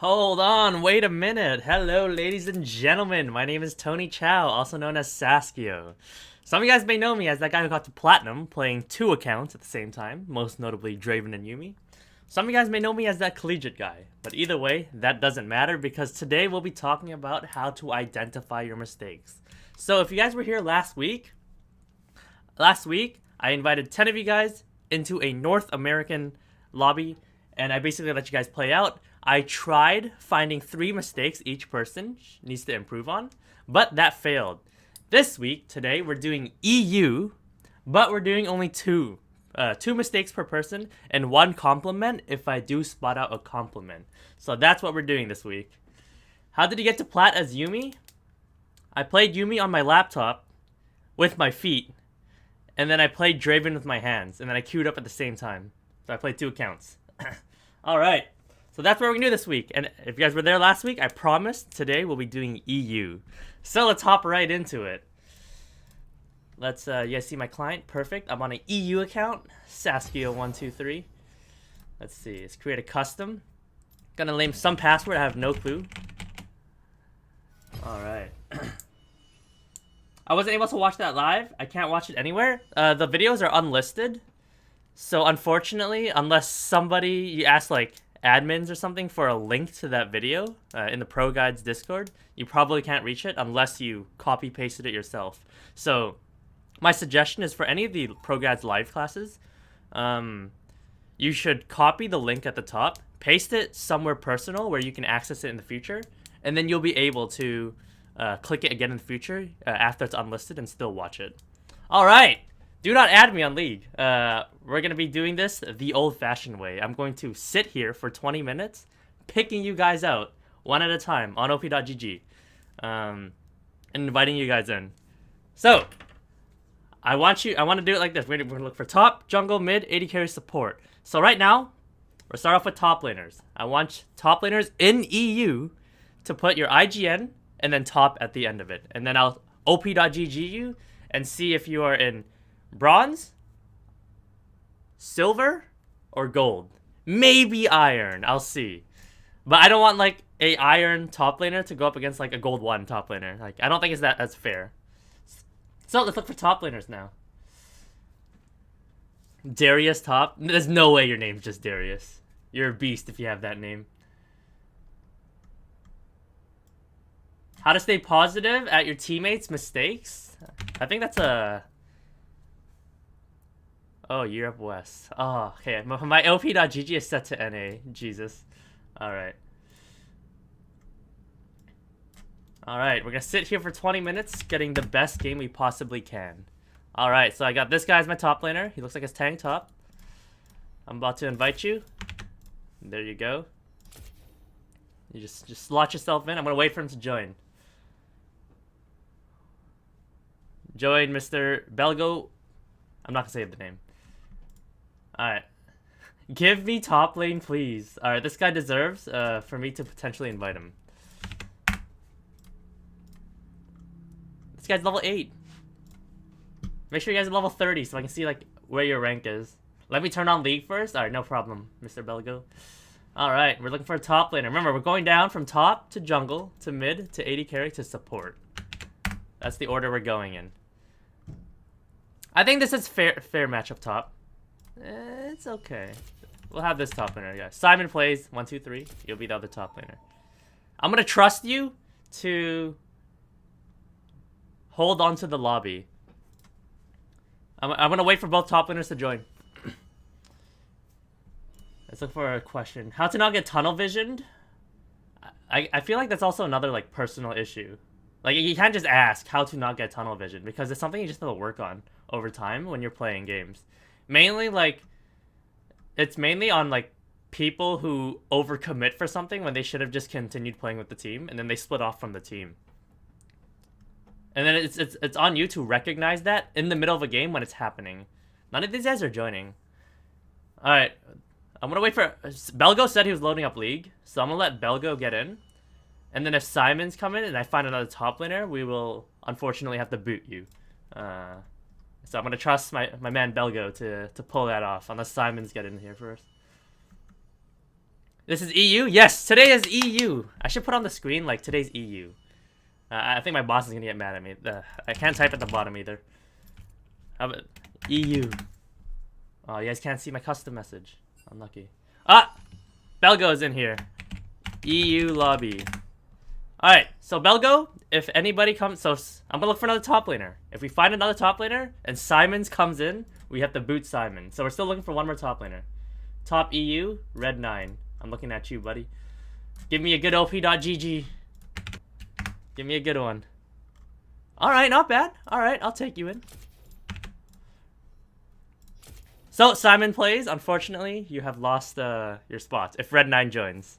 Hold on, wait a minute. Hello, ladies and gentlemen. My name is Tony Chow, also known as Saskio. Some of you guys may know me as that guy who got to Platinum, playing 2 accounts at the same time, most notably Draven and Yuumi. Some of you guys may know me as that collegiate guy, but either way, that doesn't matter because today we'll be talking about how to identify your mistakes. So if you guys were here last week, I invited 10 of you guys into a North American lobby, and I basically let you guys play out. I tried finding 3 mistakes each person needs to improve on, but that failed. This week, today, we're doing EU, but we're doing only 2. 2 mistakes per person and 1 compliment if I do spot out a compliment. So that's what we're doing this week. How did you get to plat as Yuumi? I played Yuumi on my laptop with my feet, and then I played Draven with my hands, and then I queued up at the same time. So I played 2 accounts. Alright. So that's what we're going to do this week. And if you guys were there last week, I promised today we'll be doing EU. So let's hop right into it. Let's, you guys see my client? Perfect. I'm on an EU account. Saskio123. Let's see. Let's create a custom. Gonna name some password. I have no clue. Alright. I wasn't able to watch that live. I can't watch it anywhere. The videos are unlisted. So unfortunately, unless somebody, you ask like admins or something for a link to that video in the ProGuides Discord, you probably can't reach it unless you copy pasted it yourself. So my suggestion is for any of the ProGuides Live classes, you should copy the link at the top, paste it somewhere personal where you can access it in the future, and then you'll be able to click it again in the future after it's unlisted and still watch it. Alright! Do not add me on League. We're going to be doing this the old-fashioned way. I'm going to sit here for 20 minutes, picking you guys out one at a time on op.gg, and inviting you guys in. So, I want to do it like this. We're going to look for top, jungle, mid, AD carry, support. So right now, we'll start off with top laners. I want top laners in EU to put your IGN and then top at the end of it. And then I'll op.gg you and see if you are in bronze, silver, or gold. Maybe iron. I'll see. But I don't want like a iron top laner to go up against like a gold 1 top laner. Like I don't think it's that's fair. So let's look for top laners now. Darius top. There's no way your name's just Darius. You're a beast if you have that name. How to stay positive at your teammates' mistakes? I think that's a... Oh, Europe West. Oh, okay. My op.gg is set to NA. Jesus. Alright. Alright, we're gonna sit here for 20 minutes, getting the best game we possibly can. Alright, so I got this guy as my top laner. He looks like he's tank top. I'm about to invite you. There you go. You just slot yourself in. I'm gonna wait for him to join. Join Mr. Belgo. I'm not gonna say the name. Alright. Give me top lane, please. Alright, this guy deserves for me to potentially invite him. This guy's level 8. Make sure you guys are level 30 so I can see like where your rank is. Let me turn on League first. Alright, no problem, Mr. Belgo. Alright, we're looking for a top laner. Remember, we're going down from top to jungle to mid to AD carry to support. That's the order we're going in. I think this is fair match up top. It's okay. We'll have this top laner, guys. Simon plays 1, 2, 3. You'll be the other top laner. I'm gonna trust you to hold on to the lobby. I'm gonna wait for both top laners to join. Let's look for a question. How to not get tunnel visioned? I feel like that's also another like personal issue. Like you can't just ask how to not get tunnel vision because it's something you just have to work on over time when you're playing games. Mainly like it's mainly on like people who overcommit for something when they should have just continued playing with the team and then they split off from the team. And then it's on you to recognize that in the middle of a game when it's happening. None of these guys are joining. Alright. I'm gonna wait for... Belgo said he was loading up League. So I'm gonna let Belgo get in. And then if Simon's come in and I find another top laner, we will unfortunately have to boot you. So I'm gonna trust my man Belgo to pull that off. Unless Simon's get in here first. This is EU? Yes! Today is EU! I should put on the screen like today's EU. I think my boss is gonna get mad at me. I can't type at the bottom either. How about EU? Oh, you guys can't see my custom message. Unlucky. Ah! Belgo is in here. EU lobby. Alright, so Belgo, if anybody comes... So, I'm gonna look for another top laner. If we find another top laner, and Simons comes in, we have to boot Simon. So we're still looking for one more top laner. Top EU, red 9. I'm looking at you, buddy. Give me a good op.gg. Give me a good one. Alright, not bad. Alright, I'll take you in. So, Simon plays. Unfortunately, you have lost your spot if Red 9 joins.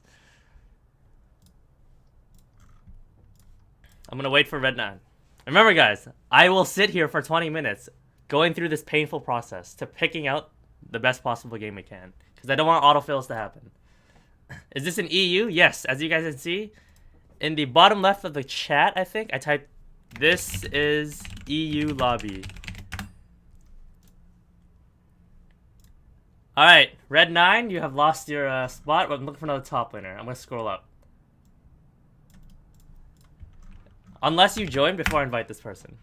I'm gonna wait for Red 9. Remember, guys, I will sit here for 20 minutes going through this painful process to picking out the best possible game we can. Because I don't want autofills to happen. Is this an EU? Yes, as you guys can see. In the bottom left of the chat, I think, I typed, this is EU lobby. Alright, Red 9, you have lost your spot. I'm looking for another top laner. I'm going to scroll up. Unless you join before I invite this person.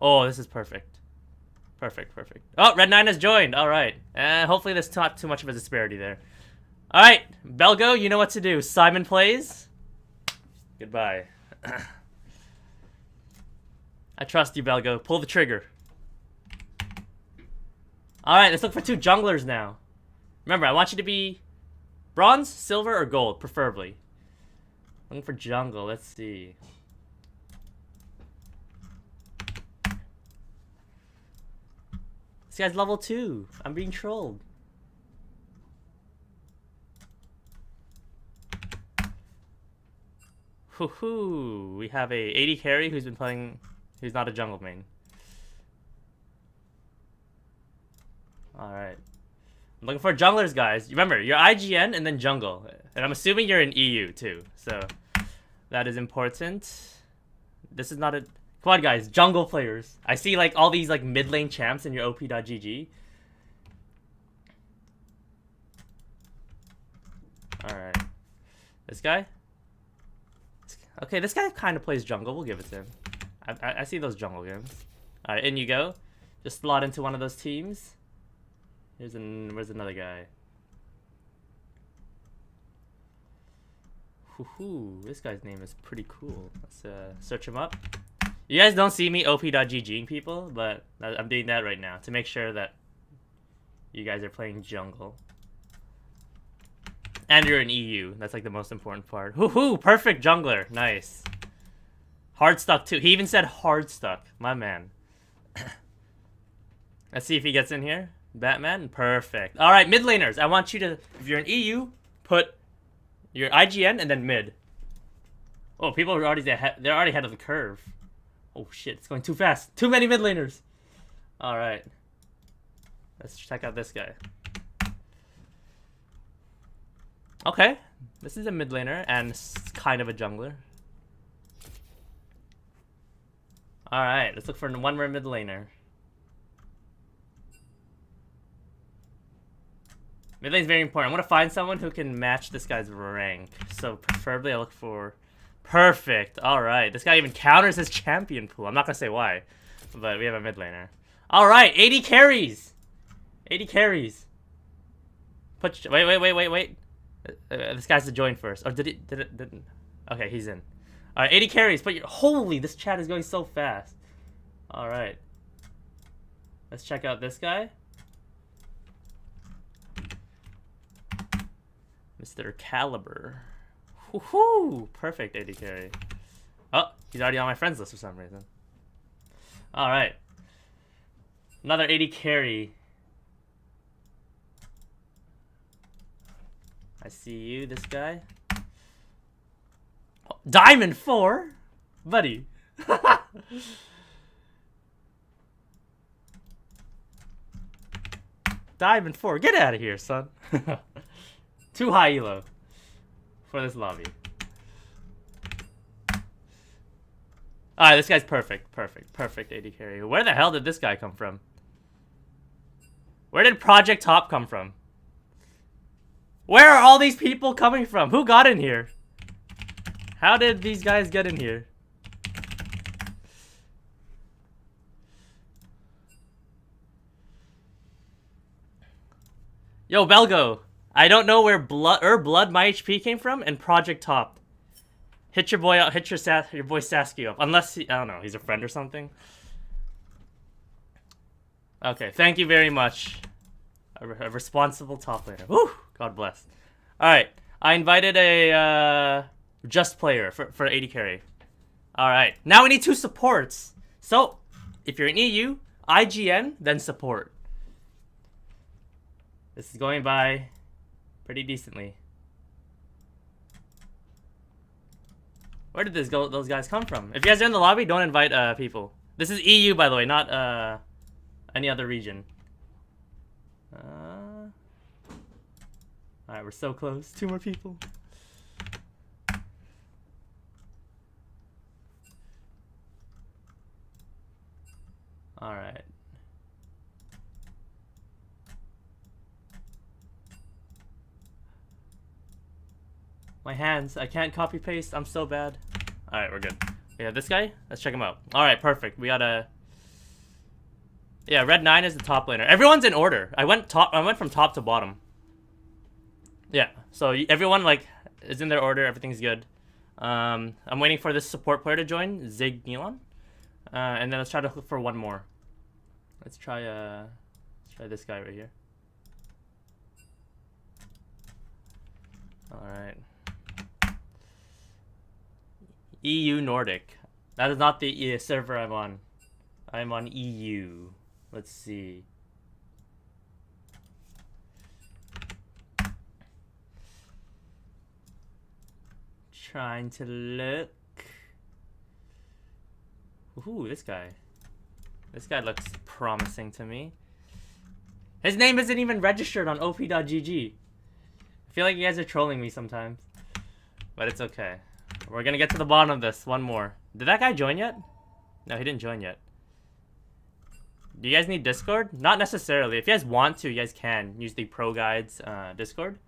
Oh, this is perfect. Perfect, perfect. Oh, Red 9 has joined. Alright. Hopefully there's not too much of a disparity there. Alright, Belgo, you know what to do. Simon plays. Goodbye. I trust you, Belgo. Pull the trigger. Alright, let's look for 2 junglers now. Remember, I want you to be bronze, silver, or gold, preferably. Looking for jungle. Let's see. This guy's level 2. I'm being trolled. Hoo-hoo. We have a AD carry who's been playing... Who's not a jungle main. Alright. I'm looking for junglers, guys. Remember, you're IGN and then jungle. And I'm assuming you're in EU, too. So, that is important. This is not a... Come on, guys. Jungle players. I see, like, all these, like, mid lane champs in your op.gg. Alright. This guy? Okay, this guy kind of plays jungle. We'll give it to him. I see those jungle games. Alright, in you go. Just slot into one of those teams. Where's another guy? Hoo-hoo. This guy's name is pretty cool. Let's search him up. You guys don't see me op.gging people, but I'm doing that right now to make sure that you guys are playing jungle. And you're in EU. That's like the most important part. Hoo-hoo! Perfect jungler. Nice. Hard stuck too. He even said hard stuck. My man. Let's see if he gets in here. Batman. Perfect. Alright, mid laners. I want you to, if you're in EU, put your IGN and then mid. Oh, people are already ahead. They're already ahead of the curve. Oh shit, it's going too fast. Too many mid laners. Alright. Let's check out this guy. Okay, this is a mid laner and kind of a jungler. Alright, let's look for one more mid laner. Mid lane's very important. I want to find someone who can match this guy's rank. So preferably I look for... Perfect. Alright. This guy even counters his champion pool. I'm not going to say why. But we have a mid laner. Alright. 80 carries. 80 carries. Wait. This guy's to join first. Or did it? Okay, he's in. Alright, 80 carries. Holy, this chat is going so fast. Alright. Let's check out this guy. Mr. Caliber. Woohoo! Perfect 80 carry. Oh, he's already on my friends list for some reason. Alright. Another 80 carry. I see you, this guy. Oh, Diamond 4? Buddy. Diamond 4. Get out of here, son. Too high elo for this lobby. Alright, this guy's perfect. Perfect 80 carry. Where the hell did this guy come from? Where did Project Top come from? Where are all these people coming from? Who got in here? How did these guys get in here? Yo, Belgo. I don't know where Blood My HP came from and Project Top. Hit your boy up. Hit your boy Saskio up. Unless he, I don't know, he's a friend or something. Okay, thank you very much. A responsible top laner. Woo! God bless. Alright, I invited a just player for 80 carry. Alright, now we need 2 supports. So, if you're in EU, IGN, then support. This is going by pretty decently. Where did those guys come from? If you guys are in the lobby, don't invite people. This is EU, by the way, not any other region. Alright, we're so close. 2 more people. Alright. My hands, I can't copy paste. I'm so bad. Alright, we're good. We have this guy. Let's check him out. Alright, perfect. We got a... Yeah, Red 9 is the top laner. Everyone's in order. I went from top to bottom. Yeah, so everyone like is in their order. Everything's good. I'm waiting for this support player to join, Zig Nealon. And then let's try to look for one more. Let's try this guy right here. Alright. EU Nordic. That is not the server I'm on. I'm on EU. Let's see. Trying to look. Ooh, this guy. This guy looks promising to me. His name isn't even registered on op.gg. I feel like you guys are trolling me sometimes. But it's okay. We're gonna get to the bottom of this. One more. Did that guy join yet? No, he didn't join yet. Do you guys need Discord? Not necessarily. If you guys want to, you guys can use the ProGuides Discord.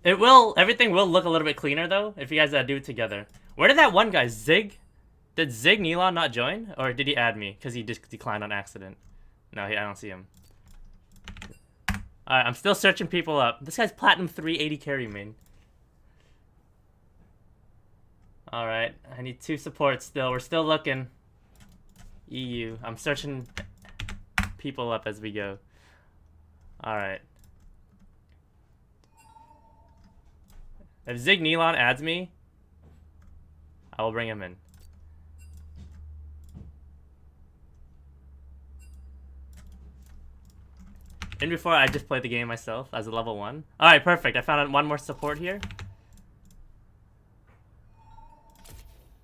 Everything will look a little bit cleaner though if you guys do it together. Where did that one guy, Zig? Did Zig Nealon not join? Or did he add me? Because he just declined on accident. No, I don't see him. Alright, I'm still searching people up. This guy's Platinum 380 carry main. Alright, I need 2 supports still. We're still looking. EU. I'm searching people up as we go. Alright. If Zig Nealon adds me, I will bring him in. And before I just played the game myself as a level 1. Alright, perfect. I found one more support here.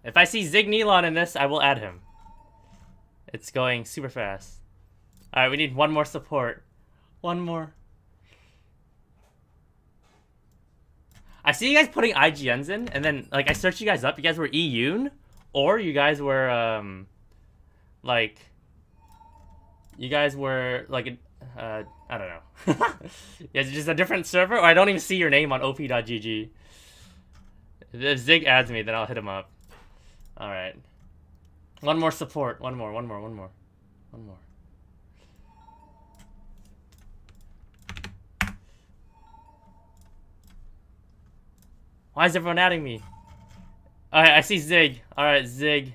If I see Zig Nealon in this, I will add him. It's going super fast. Alright, we need one more support. One more. I see you guys putting IGNs in, and then like I searched you guys up. You guys were EU'd. or you guys were like I don't know. Yeah, it's just a different server, or I don't even see your name on op.gg. If Zig adds me, then I'll hit him up. All right. One more support. One more. Why is everyone adding me? Alright, I see Zig. Alright, Zig.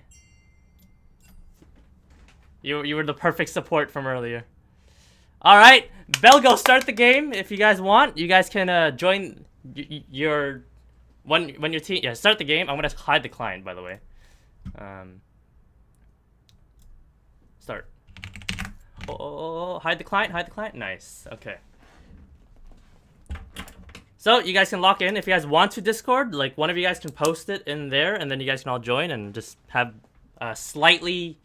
You were the perfect support from earlier. Alright, Belgo, start the game if you guys want. You guys can join your... When your team... Yeah, start the game. I'm gonna hide the client, by the way. Start. Oh, hide the client. Nice. Okay. So, you guys can lock in. If you guys want to Discord, like, one of you guys can post it in there, and then you guys can all join and just have a slightly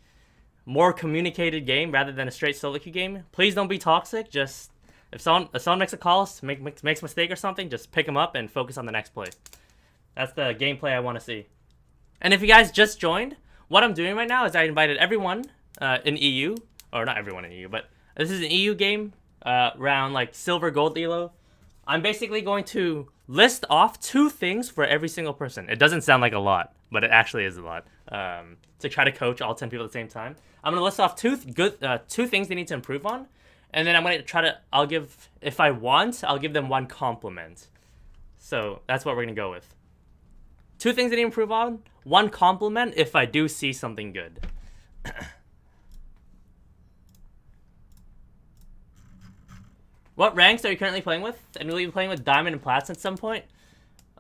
more communicated game rather than a straight solo queue game. Please don't be toxic. Just, if someone makes a call, makes a mistake or something, just pick them up and focus on the next play. That's the gameplay I want to see. And if you guys just joined, what I'm doing right now is I invited everyone in EU, or not everyone in EU, but this is an EU game, around, like, silver, gold elo. I'm basically going to list off 2 things for every single person. It doesn't sound like a lot, but it actually is a lot. To try to coach all 10 people at the same time. I'm going to list off 2 things they need to improve on. And then I'm going to try to, if I want, I'll give them 1 compliment. So that's what we're going to go with. 2 things they need to improve on, 1 compliment if I do see something good. What ranks are you currently playing with? And will you be playing with Diamond and Plats at some point?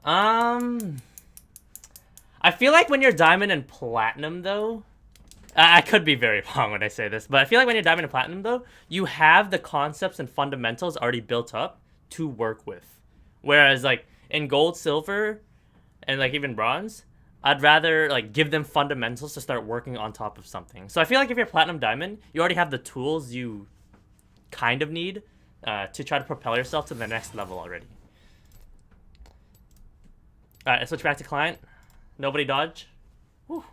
I feel like when you're Diamond and Platinum, though... I could be very wrong when I say this, but I feel like when you're Diamond and Platinum, though, you have the concepts and fundamentals already built up to work with. Whereas, like, in Gold, Silver, and, like, even Bronze, I'd rather, like, give them fundamentals to start working on top of something. So I feel like if you're Platinum Diamond, you already have the tools you kind of need to try to propel yourself to the next level already. Alright, let's switch back to client. Nobody dodge. Whew.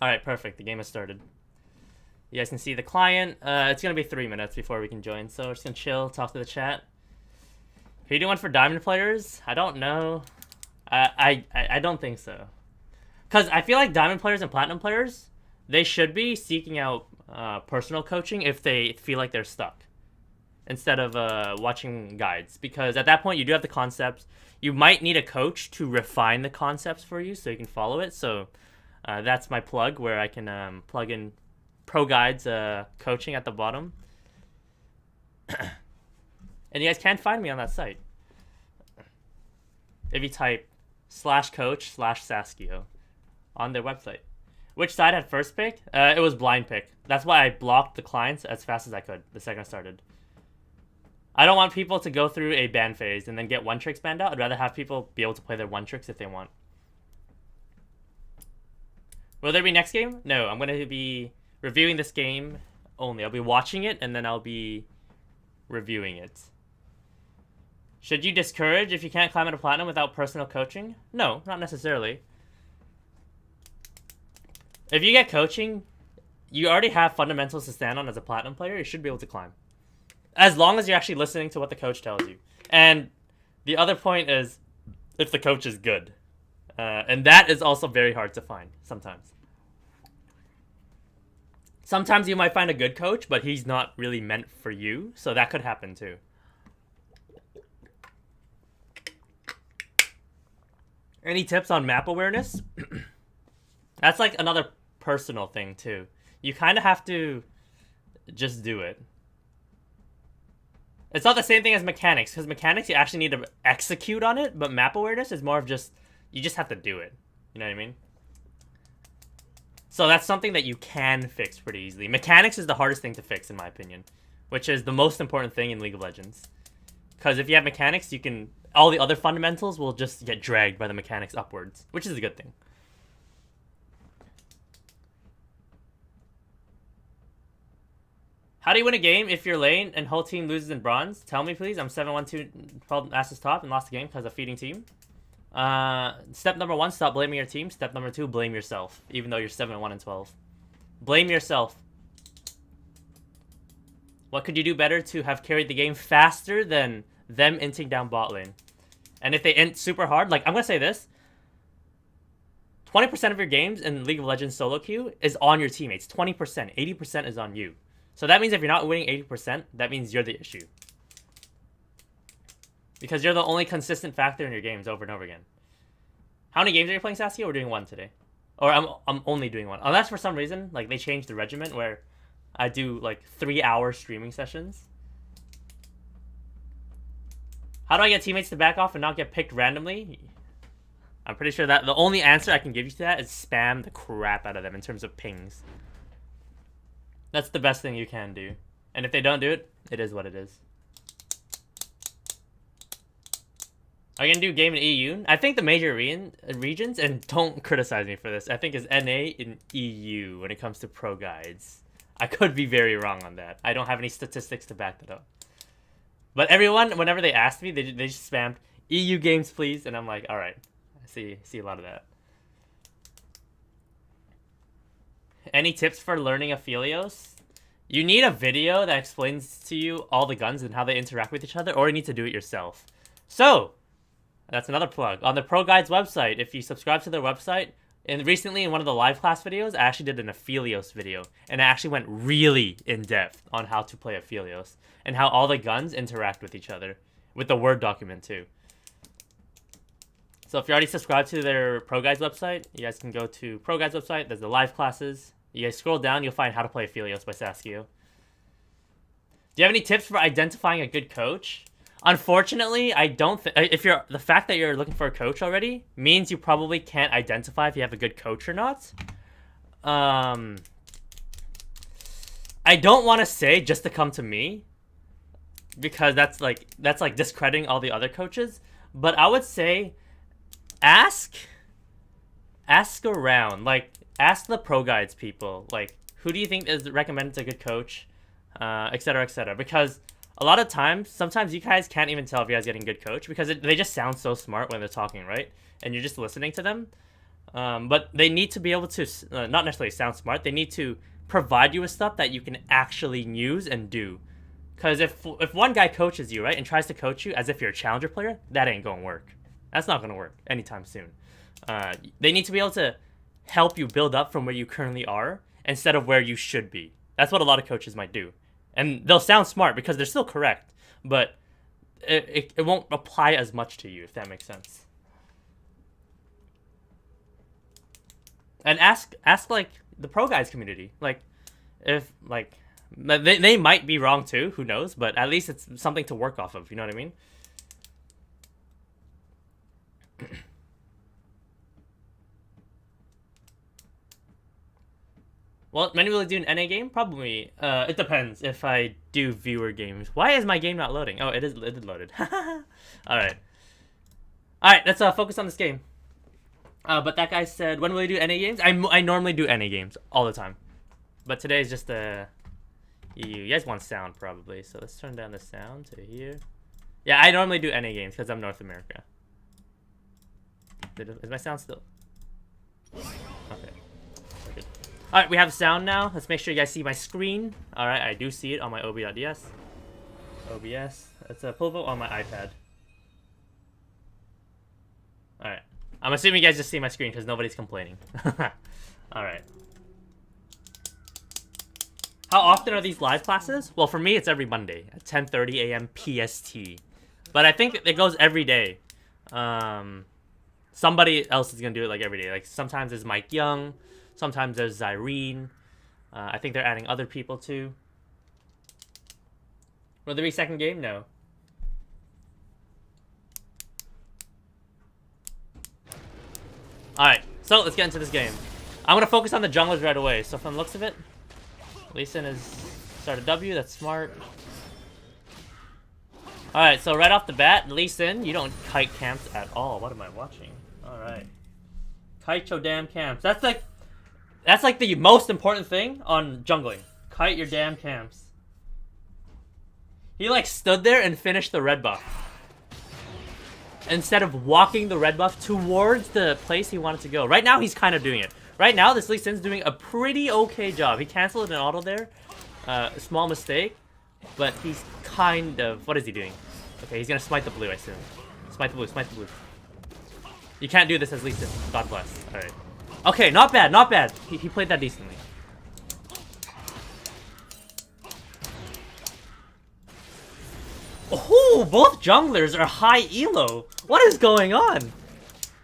Alright, perfect. The game has started. You guys can see the client. It's going to be 3 minutes before we can join, so we're just going to chill, talk to the chat. Are you doing one for Diamond players? I don't know. I don't think so. Because I feel like Diamond players and Platinum players, they should be seeking out personal coaching if they feel like they're stuck, instead of watching guides, because at that point you do have the concepts. You might need a coach to refine the concepts for you so you can follow it. So that's my plug, where I can plug in ProGuides coaching at the bottom. And you guys can find me on that site if you type /coach/Saskio on their website. Which side had first pick? It was blind pick. That's why I blocked the clients as fast as I could the second I started. I don't want people to go through a ban phase and then get one tricks banned out. I'd rather have people be able to play their one tricks if they want. Will there be next game? No, I'm going to be reviewing this game only. I'll be watching it and then I'll be reviewing it. Should you discourage if you can't climb into Platinum without personal coaching? No, not necessarily. If you get coaching, you already have fundamentals to stand on as a Platinum player. You should be able to climb, as long as you're actually listening to what the coach tells you. And the other point is if the coach is good. And that is also very hard to find sometimes. Sometimes you might find a good coach, but he's not really meant for you. So that could happen too. Any tips on map awareness? That's like another personal thing too. You kind of have to just do it. It's not the same thing as mechanics, because mechanics you actually need to execute on it, but map awareness is more of just, you just have to do it. You know what I mean? So that's something that you can fix pretty easily. Mechanics is the hardest thing to fix, in my opinion, which is the most important thing in League of Legends. Because if you have mechanics, you can, all the other fundamentals will just get dragged by the mechanics upwards, which is a good thing. How do you win a game if you're lane and whole team loses in bronze? Tell me, please. I'm 7-1-2, 12 Ashes top, and lost the game because of feeding team. Step number 1, stop blaming your team. Step number 2, blame yourself, even though you're 7-1-12. Blame yourself. What could you do better to have carried the game faster than them inting down bot lane? And if they int super hard, like, I'm gonna say this. 20% of your games in League of Legends solo queue is on your teammates. 20%. 80% is on you. So that means if you're not winning 80%, that means you're the issue. Because you're the only consistent factor in your games over and over again. How many games are you playing, Saskio? We're doing 1 today. Or I'm only doing 1. Unless for some reason, like, they changed the regiment where I do, like, 3-hour streaming sessions. How do I get teammates to back off and not get picked randomly? I'm pretty sure that the only answer I can give you to that is spam the crap out of them in terms of pings. That's the best thing you can do. And if they don't do it, it is what it is. Are you going to do game in EU? I think the major regions, and don't criticize me for this, I think is NA and EU when it comes to pro guides. I could be very wrong on that. I don't have any statistics to back that up. But everyone, whenever they asked me, they just spammed, EU games please, and I'm like, alright. I see a lot of that. Any tips for learning Aphelios? You need a video that explains to you all the guns and how they interact with each other, or you need to do it yourself. So, that's another plug. On the ProGuides website, if you subscribe to their website, and recently in one of the live class videos, I actually did an Aphelios video, and I actually went really in-depth on how to play Aphelios, and how all the guns interact with each other, with the Word document too. So if you're already subscribed to their ProGuides website, you guys can go to ProGuides website, there's the live classes. You guys scroll down, you'll find How to Play Aphelios by Saskio. Do you have any tips for identifying a good coach? Unfortunately, I don't think... the fact that you're looking for a coach already means you probably can't identify if you have a good coach or not. I don't want to say just to come to me, because that's like discrediting all the other coaches. But I would say ask around. Like, ask the ProGuides people. Like, who do you think is recommended as a good coach? Etc., etc. Because a lot of times, sometimes you guys can't even tell if you guys getting a good coach because they just sound so smart when they're talking, right? And you're just listening to them. But they need to be able to, not necessarily sound smart, they need to provide you with stuff that you can actually use and do. Because if one guy coaches you, right, and tries to coach you as if you're a challenger player, that ain't going to work. That's not going to work anytime soon. They need to be able to help you build up from where you currently are instead of where you should be. That's what a lot of coaches might do. And they'll sound smart because they're still correct, but it won't apply as much to you, if that makes sense. And ask like the ProGuides community, like if like they might be wrong too, who knows? But at least it's something to work off of. You know what I mean? Well, many will do an NA game? Probably. It depends if I do viewer games. Why is my game not loading? Oh, it is loaded. Alright. Alright, let's focus on this game. But that guy said, when will you do NA games? I normally do NA games all the time. But today is just EU. You guys want sound, probably. So let's turn down the sound to here. Yeah, I normally do NA games because I'm North America. Is my sound still? Okay. Alright, we have sound now. Let's make sure you guys see my screen. Alright, I do see it on my OBS. OBS. It's a pull vote on my iPad. Alright. I'm assuming you guys just see my screen because nobody's complaining. Alright. How often are these live classes? Well, for me, it's every Monday at 10:30 a.m. PST. But I think it goes every day. Somebody else is going to do it like every day. Like sometimes there's Mike Young. Sometimes there's Zyrene. I think they're adding other people too. Will there be a second game? No. Alright, so let's get into this game. I'm going to focus on the junglers right away. So from the looks of it, Lee Sin has started W. That's smart. Alright, so right off the bat, Lee Sin, you don't kite camps at all. What am I watching? Alright. Kite your damn camps. That's like the most important thing on jungling. Kite your damn camps. He like stood there and finished the red buff. instead of walking the red buff towards the place he wanted to go. Right now, he's kind of doing it. Right now, this Lee Sin's doing a pretty okay job. He canceled an auto there. Small mistake. But he's kind of... What is he doing? Okay, he's going to smite the blue, I assume. Smite the blue, smite the blue. You can't do this as Lee Sin. God bless. Alright. Okay, not bad, not bad. He played that decently. Oh, both junglers are high elo. What is going on?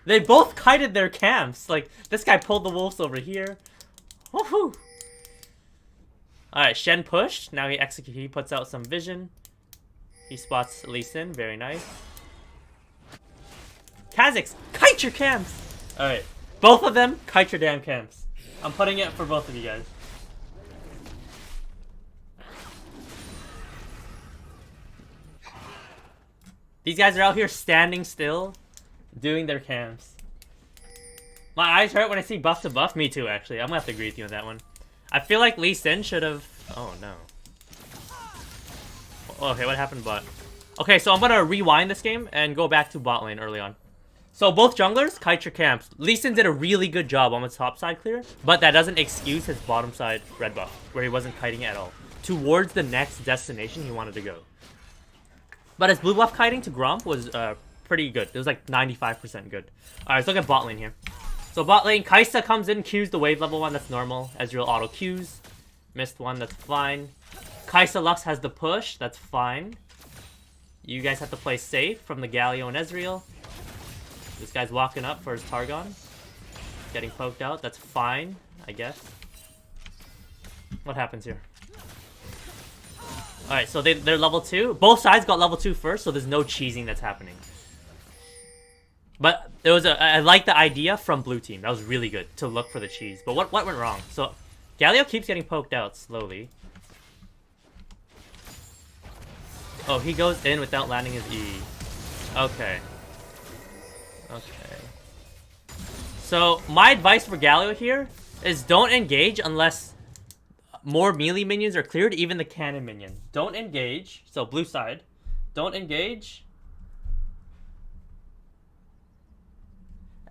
They both kited their camps. Like, this guy pulled the wolves over here. Woohoo! Alright, Shen pushed. Now he puts out some vision. He spots Lee Sin. Very nice. Kha'Zix, kite your camps! Alright. Both of them, kite your damn camps. I'm putting it for both of you guys. These guys are out here standing still, doing their camps. My eyes hurt when I see buff to buff. Me too, actually. I'm gonna have to agree with you on that one. I feel like Lee Sin should have... Oh, no. Okay, what happened bot? Okay, so I'm gonna rewind this game and go back to bot lane early on. So both junglers, kite your camps. Lee Sin did a really good job on the top side clear, but that doesn't excuse his bottom side red buff, where he wasn't kiting at all, towards the next destination he wanted to go. But his blue buff kiting to Gromp was pretty good. It was like 95% good. Alright, let's look at bot lane here. So bot lane, Kai'Sa comes in, Qs the wave level 1, that's normal. Ezreal auto Qs. Missed one, that's fine. Kai'Sa Lux has the push, that's fine. You guys have to play safe from the Galio and Ezreal. This guy's walking up for his Targon. Getting poked out, that's fine, I guess. What happens here? Alright, so they're level 2. Both sides got level 2 first, so there's no cheesing that's happening. But there was I like the idea from blue team. That was really good to look for the cheese. But what went wrong? So Galio keeps getting poked out slowly. Oh, he goes in without landing his E. Okay. Okay. So my advice for Galio here is don't engage unless more melee minions are cleared, even the cannon minion. Don't engage. So blue side. Don't engage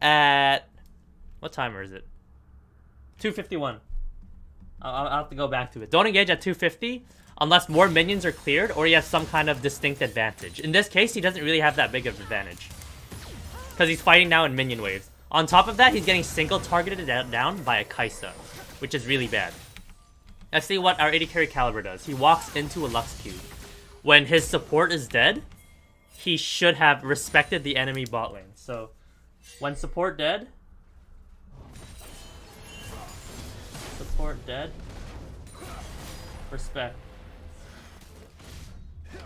at... What timer is it? 2:51. I'll have to go back to it. Don't engage at 2:50 unless more minions are cleared or he has some kind of distinct advantage. In this case, he doesn't really have that big of an advantage, because he's fighting now in minion waves. On top of that, he's getting single targeted down by a Kai'Sa, which is really bad. Let's see what our 80 carry Caliber does. He walks into a Lux Q. When his support is dead, he should have respected the enemy bot lane. So, when support dead... Support dead. Respect.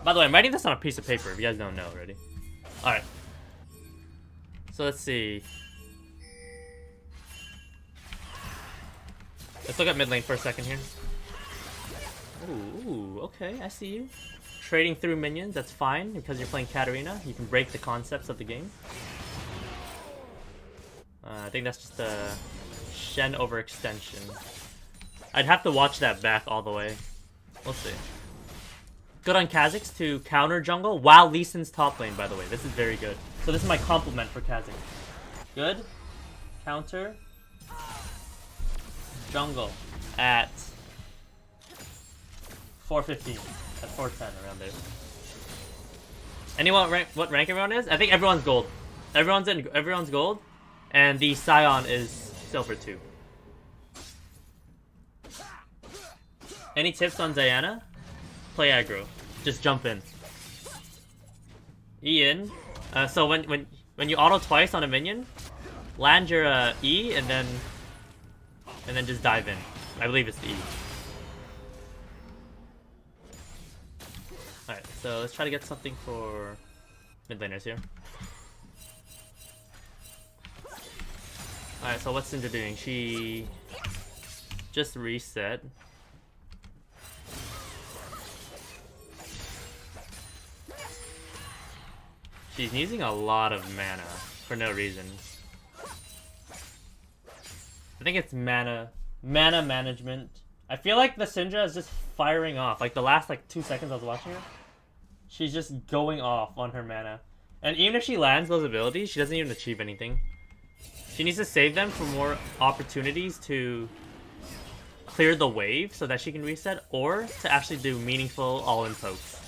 By the way, I'm writing this on a piece of paper if you guys don't know already. Alright. So let's see. Let's look at mid lane for a second here. Ooh, okay, I see you. Trading through minions, that's fine, because you're playing Katarina. You can break the concepts of the game. I think that's just a Shen overextension. I'd have to watch that back all the way. We'll see. Good on Kha'Zix to counter jungle while Lee Sin's top lane, by the way. This is very good. So this is my compliment for Kha'Zix. Good. Counter. Jungle at 4:15. At 4:10, around there. Anyone what rank everyone is? I think everyone's gold. Everyone's gold. And the Scion is silver 2. Any tips on Diana? Play aggro. Just jump in. E in. So when you auto twice on a minion, land your E and then just dive in. I believe it's the E. Alright, so let's try to get something for mid laners here. Alright, so what's Syndra doing? She just reset. She's using a lot of mana for no reason. I think it's mana management. I feel like the Syndra is just firing off. Like the last 2 seconds I was watching her, she's just going off on her mana. And even if she lands those abilities, she doesn't even achieve anything. She needs to save them for more opportunities to clear the wave so that she can reset, or to actually do meaningful all-in pokes.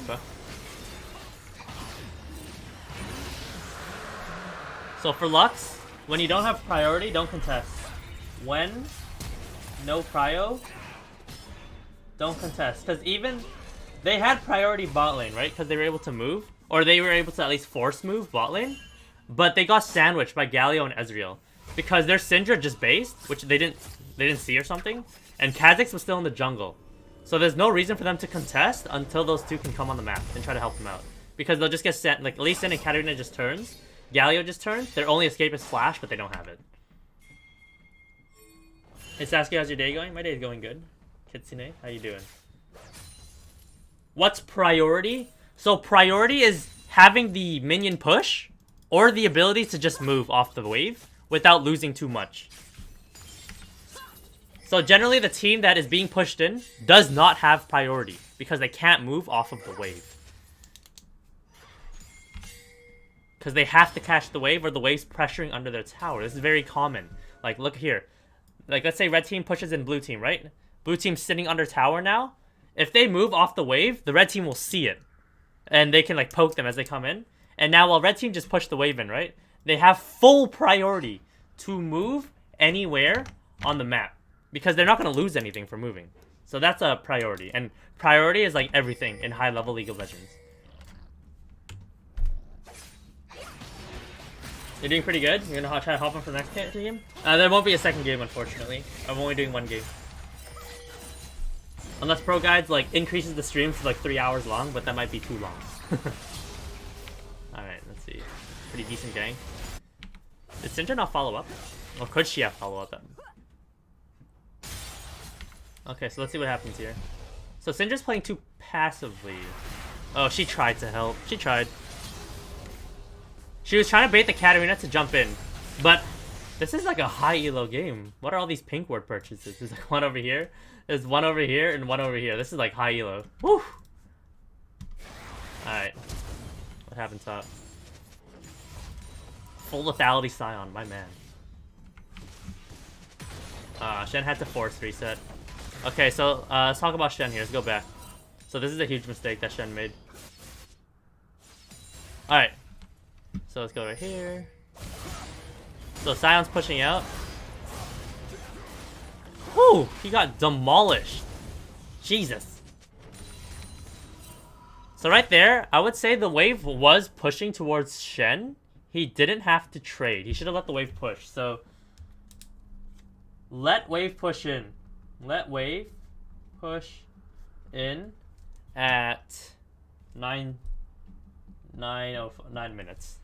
Okay. So for Lux, when you don't have priority, don't contest. When no prio, don't contest. Because even they had priority bot lane, right? Because they were able to move. Or they were able to at least force move bot lane. But they got sandwiched by Galio and Ezreal. Because their Syndra just based, which they didn't see or something. And Kha'Zix was still in the jungle. So there's no reason for them to contest until those two can come on the map and try to help them out. Because they'll just get sent, like Lee Sin and Katarina just turns. Galio just turns. Their only escape is Flash, but they don't have it. Hey Saskio, how's your day going? My day is going good. Kitsune, how you doing? What's priority? So priority is having the minion push, or the ability to just move off the wave without losing too much. So generally the team that is being pushed in does not have priority, because they can't move off of the wave. Because they have to catch the wave, or the wave's pressuring under their tower. This is very common. Like, look here. Like, let's say red team pushes in blue team, right? Blue team's sitting under tower now. If they move off the wave, the red team will see it. And they can, like, poke them as they come in. And now, while red team just pushed the wave in, right? They have full priority to move anywhere on the map. Because they're not going to lose anything for moving. So that's a priority. And priority is, like, everything in high-level League of Legends. You're doing pretty good. You're gonna try to hop on for the next game? There won't be a second game, unfortunately. I'm only doing one game. Unless ProGuides, like, increases the stream to, like, 3 hours long, but that might be too long. Alright, let's see. Pretty decent gang. Did Syndra not follow up? Or could she have follow up? Okay, so let's see what happens here. So Syndra's playing too passively. Oh, she tried to help. She tried. She was trying to bait the Katarina to jump in. But this is like a high elo game. What are all these pink ward purchases? There's like one over here. There's one over here and one over here. This is like high elo. Woo! Alright. What happened top? Full lethality Scion, my man. Shen had to force reset. Okay, so let's talk about Shen here. Let's go back. So this is a huge mistake that Shen made. Alright. So let's go right here. So Sion's pushing out. Whew! He got demolished. Jesus. So right there, I would say the wave was pushing towards Shen. He didn't have to trade. He should have let the wave push. So let wave push in. Let wave push in at 9 minutes.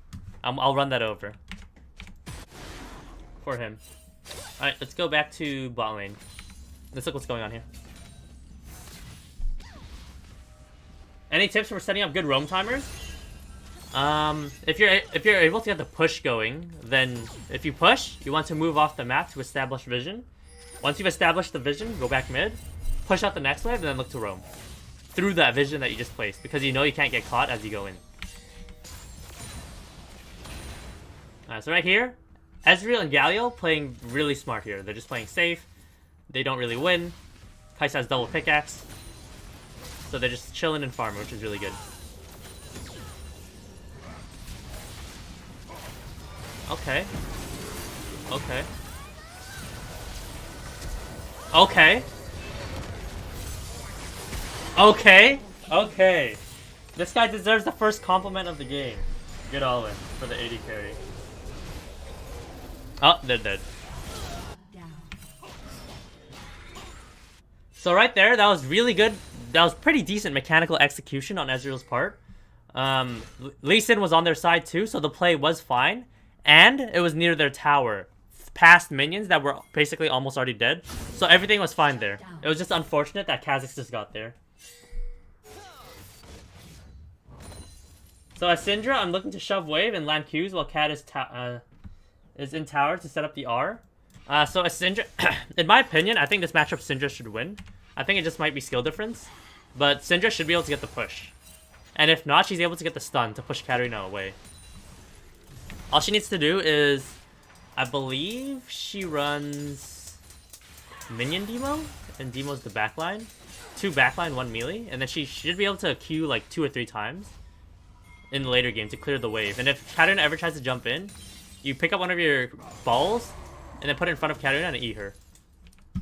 I'll run that over for him. Alright, let's go back to bot lane. Let's look what's going on here. Any tips for setting up good roam timers? If you're able to get the push going, then if you push, you want to move off the map to establish vision. Once you've established the vision, go back mid, push out the next wave, and then look to roam through that vision that you just placed, because you know you can't get caught as you go in. So right here, Ezreal and Galio playing really smart here. They're just playing safe. They don't really win. Kai'Sa has double pickaxe. So they're just chilling and farming, which is really good. Okay. Okay. Okay. Okay. Okay. This guy deserves the first compliment of the game. Good all-in for the 80 carry. Oh, they're dead. So right there, that was really good. That was pretty decent mechanical execution on Ezreal's part. Lee Sin was on their side too, so the play was fine. And it was near their tower, past minions that were basically almost already dead. So everything was fine there. It was just unfortunate that Kha'Zix just got there. So as Syndra, I'm looking to shove wave and land Qs while Cat is in tower to set up the R. So a Syndra, in my opinion, I think this matchup Syndra should win. I think it just might be skill difference, but Syndra should be able to get the push. And if not, she's able to get the stun to push Katarina away. All she needs to do is, I believe she runs minion demo, and demo's the backline. 2 backline, 1 melee, and then she should be able to Q like 2 or 3 times in the later game to clear the wave. And if Katarina ever tries to jump in, you pick up one of your balls and then put it in front of Katarina and eat her.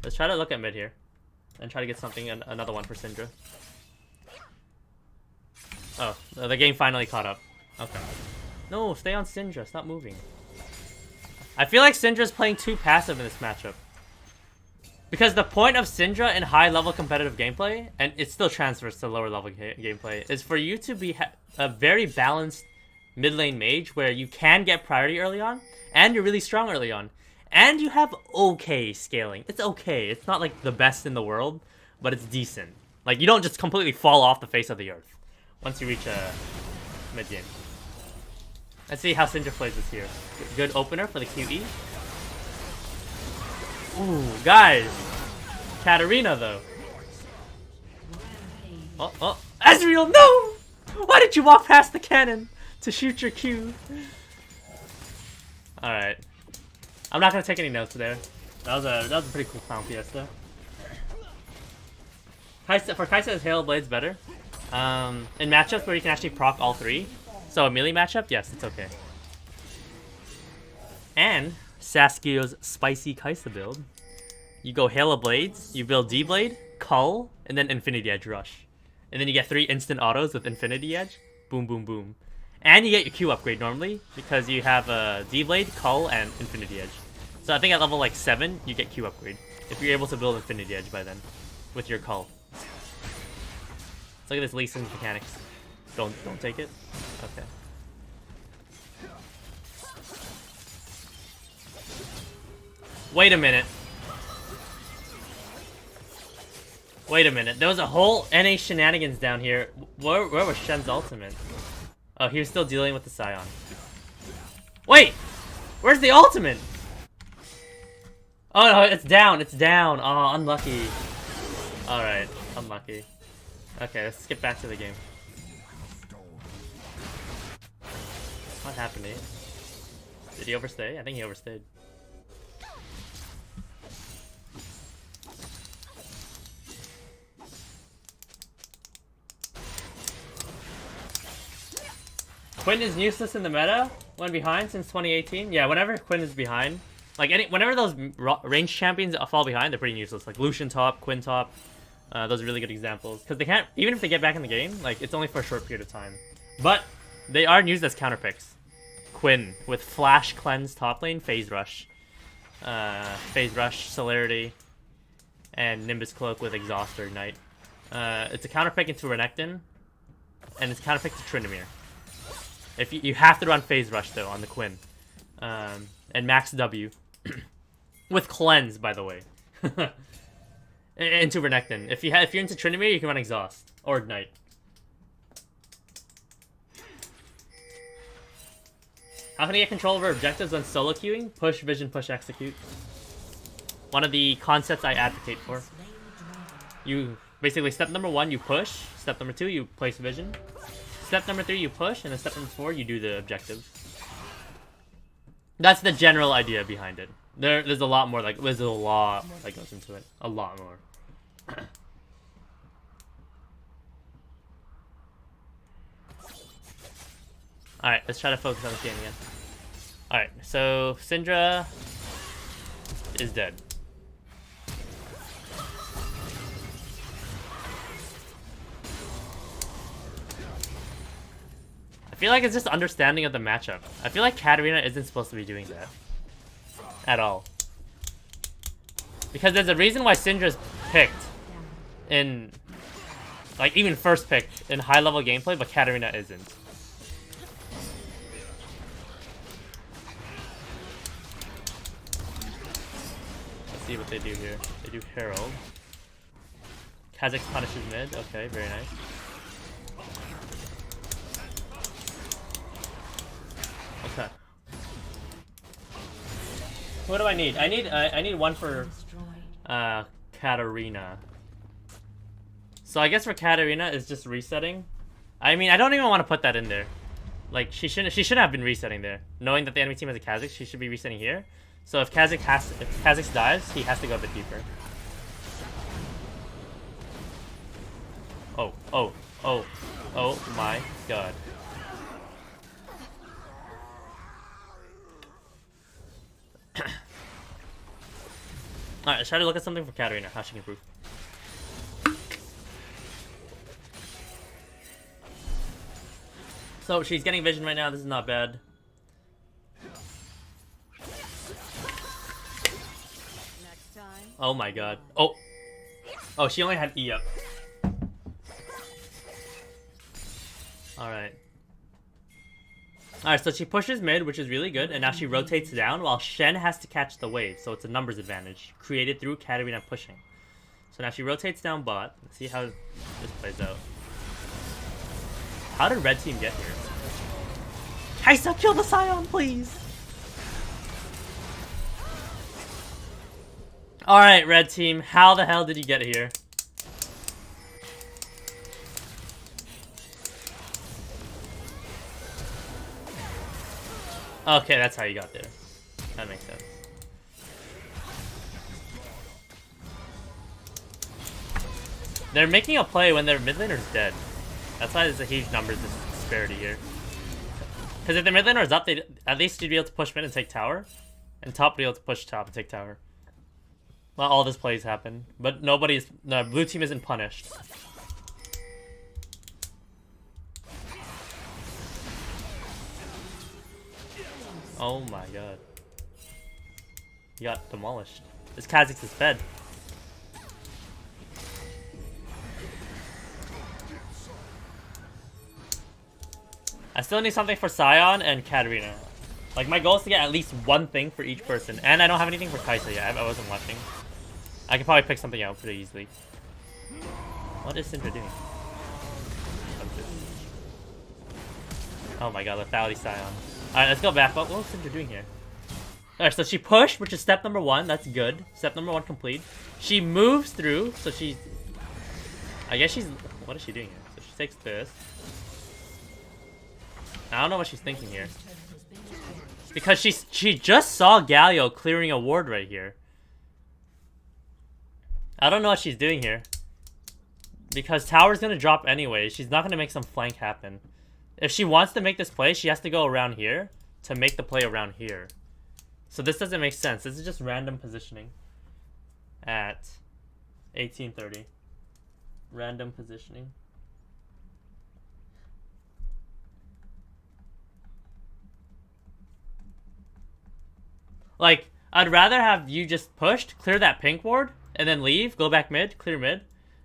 Let's try to look at mid here and try to get something, another one for Syndra. Oh, the game finally caught up. Okay. No, stay on Syndra. Stop moving. I feel like Syndra's playing too passive in this matchup. Because the point of Syndra in high-level competitive gameplay, and it still transfers to lower-level gameplay, is for you to be a very balanced mid-lane mage where you can get priority early on, and you're really strong early on, and you have okay scaling. It's okay. It's not like the best in the world, but it's decent. Like, you don't just completely fall off the face of the earth once you reach a mid-game. Let's see how Syndra plays this here. Good opener for the QE. Ooh, guys. Katarina, though. Oh. Ezreal, no! Why did you walk past the cannon to shoot your Q? Alright. I'm not going to take any notes there. That was a pretty cool Clown Fiesta. For Kai'Sa, is Hail Blades better? In matchups where you can actually proc all 3. So a melee matchup, yes, it's okay. And Saskio's spicy Kai'Sa build. You go Hail of Blades, you build D-Blade, Cull, and then Infinity Edge Rush. And then you get 3 instant autos with Infinity Edge. Boom, boom, boom. And you get your Q upgrade normally, because you have D-Blade, Cull, and Infinity Edge. So I think at level like 7, you get Q upgrade. If you're able to build Infinity Edge by then, with your Cull. Let's look at this Lee Sin's mechanics. Don't take it? Okay. Wait a minute. There was a whole NA shenanigans down here. Where was Shen's ultimate? Oh, he was still dealing with the Scion. Wait! Where's the ultimate? Oh no, it's down. Oh, unlucky. Alright, unlucky. Okay, let's skip back to the game. What happened to you? Did he overstay? I think he overstayed. Quinn is useless in the meta when behind since 2018. Yeah, whenever Quinn is behind, like whenever those range champions fall behind, they're pretty useless. Like Lucian top, Quinn top, those are really good examples because they can't, even if they get back in the game, like it's only for a short period of time. But they are used as counter picks. Quinn with Flash Cleanse top lane, Phase Rush, Celerity, and Nimbus Cloak with Exhaust or Ignite. It's a counter pick into Renekton, and it's a counter pick to Tryndamere. If you have to run Phase Rush though on the Quinn, and Max W, with Cleanse by the way, into Renekton. If you're into Tryndamere, you can run Exhaust or Ignite. How can you get control over objectives when solo queuing? Push, vision, push, execute. One of the concepts I advocate for. You basically, step number 1, you push. Step number 2, you place vision. Step number 3, you push, and then step number 4, you do the objective. That's the general idea behind it. There's a lot more, like, there's a lot more that goes into it. A lot more. Alright, let's try to focus on this game again. Alright, so Syndra is dead. I feel like it's just understanding of the matchup. I feel like Katarina isn't supposed to be doing that. At all. Because there's a reason why Syndra's picked in, like, even first pick in high level gameplay, but Katarina isn't. Let's see what they do here. They do Herald. Kha'Zix punishes mid. Okay, very nice. Okay. What do I need? I need one for Katarina. So I guess for Katarina is just resetting. I mean, I don't even want to put that in there. Like she shouldn't have been resetting there. Knowing that the enemy team has a Kha'Zix, she should be resetting here. So if Kha'Zix dies, he has to go a bit deeper. Oh my god. Alright, let's try to look at something for Katarina, how she can improve. So she's getting vision right now, this is not bad. Oh my god. Oh, she only had E up. Alright. Alright, so she pushes mid, which is really good, and now she rotates down while Shen has to catch the wave, so it's a numbers advantage created through Katarina pushing. So now she rotates down bot. Let's see how this plays out. How did red team get here? Kaisa, kill the Scion, please! Alright, red team, how the hell did you get here? Okay, that's how you got there. That makes sense. They're making a play when their mid laner's dead. That's why there's a huge numbers disparity here. Because if their mid laner is up, they at least you'd be able to push mid and take tower. And top would be able to push top and take tower. Well, all these plays happen. But the blue team isn't punished. Oh my god. He got demolished. This Kha'Zix is fed. I still need something for Scion and Katarina. Like, my goal is to get at least one thing for each person. And I don't have anything for Kaisa yet. I wasn't watching. I could probably pick something out pretty easily. What is Syndra doing? Oh my god, lethality Scion. Alright, let's go back. What was Syndra doing here? Alright, so she pushed, which is step number 1. That's good. Step number 1 complete. She moves through, so she's... I guess she's... What is she doing here? So she takes this. I don't know what she's thinking here. Because she just saw Galio clearing a ward right here. I don't know what she's doing here. Because tower's gonna drop anyway. She's not gonna make some flank happen. If she wants to make this play, she has to go around here to make the play around here. So this doesn't make sense. This is just random positioning. At 1830. Random positioning. Like, I'd rather have you just pushed, clear that pink ward, and then leave, go back mid, clear mid,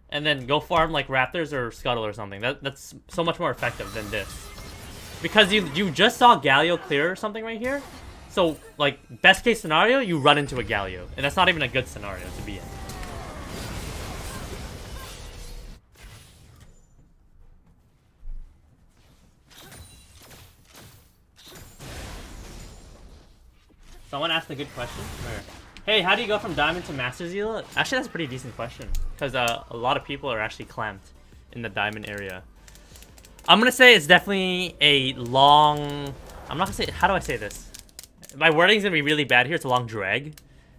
and then go farm like Raptors or Scuttle or something. That's so much more effective than this. Because you just saw Galio clear or something right here. So, like, best case scenario, you run into a Galio. And that's not even a good scenario to be in. Someone asked a good question. Hey, how do you go from Diamond to Masters Elo? Actually, that's a pretty decent question. Because a lot of people are actually clamped in the Diamond area. I'm going to say it's definitely a long... I'm not going to say... How do I say this? My wording's going to be really bad here. It's a long drag.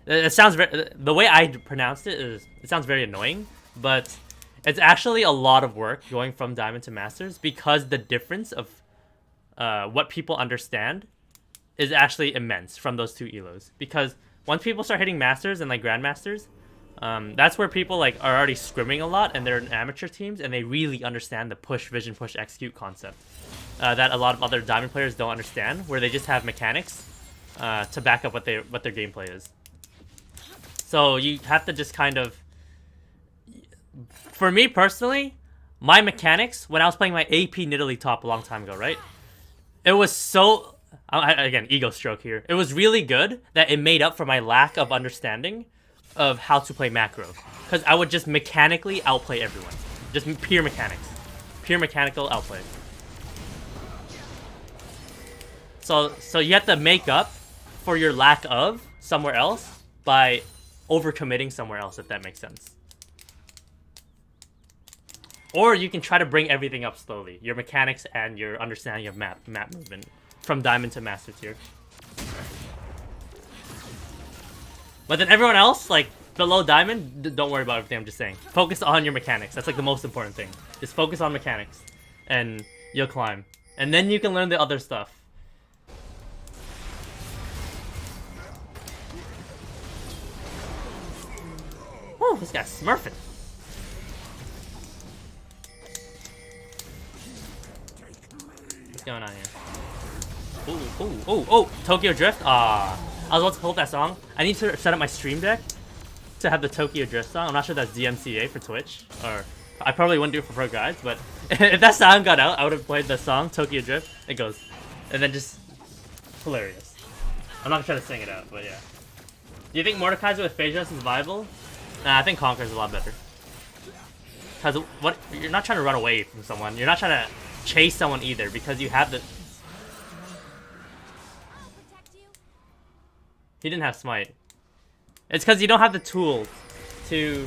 It sounds very... The way I pronounced it is... It sounds very annoying. But it's actually a lot of work going from Diamond to Masters. Because the difference of what people understand is actually immense from those two elos. Because once people start hitting Masters and like Grandmasters, that's where people like are already scrimming a lot and they're in amateur teams and they really understand the push, vision, push, execute concept that a lot of other Diamond players don't understand, where they just have mechanics to back up what their gameplay is. So you have to just kind of... For me personally, my mechanics, when I was playing my AP Nidalee top a long time ago, right? It was so... Again, ego stroke here. It was really good that it made up for my lack of understanding of how to play macro. Because I would just mechanically outplay everyone. Just pure mechanics. Pure mechanical outplay. So you have to make up for your lack of somewhere else by overcommitting somewhere else, if that makes sense. Or you can try to bring everything up slowly. Your mechanics and your understanding of map movement. From Diamond to Master Tier. But then everyone else, like, below Diamond, don't worry about everything I'm just saying. Focus on your mechanics. That's like the most important thing. Just focus on mechanics. And you'll climb. And then you can learn the other stuff. Whew, this guy's smurfing. What's going on here? Ooh, Tokyo Drift? I was about to pull up that song. I need to set up my stream deck to have the Tokyo Drift song. I'm not sure that's DMCA for Twitch. Or I probably wouldn't do it for ProGuides, but if that sound got out, I would have played the song Tokyo Drift. It goes. And then just hilarious. I'm not trying to sing it out, but yeah. Do you think Mordekaiser with phase rush is viable? Nah, I think Conquer is a lot better. Because what you're not trying to run away from someone. You're not trying to chase someone either, because you have the... He didn't have smite. It's because you don't have the tools to...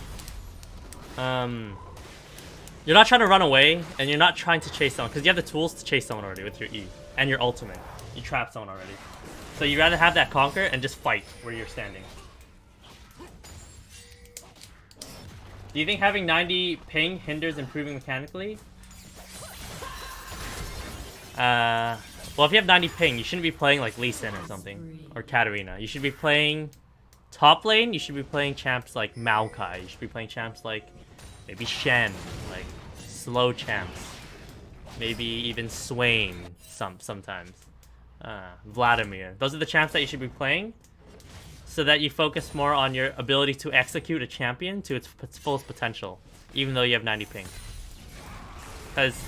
You're not trying to run away, and you're not trying to chase someone, because you have the tools to chase someone already with your E. And your ultimate. You trap someone already. So you'd rather have that Conquer and just fight where you're standing. Do you think having 90 ping hinders improving mechanically? Well, if you have 90 ping, you shouldn't be playing like Lee Sin or something. Or Katarina. You should be playing top lane, you should be playing champs like Maokai. You should be playing champs like maybe Shen, like slow champs. Maybe even Swain sometimes. Vladimir. Those are the champs that you should be playing, so that you focus more on your ability to execute a champion to its fullest potential, even though you have 90 ping. Because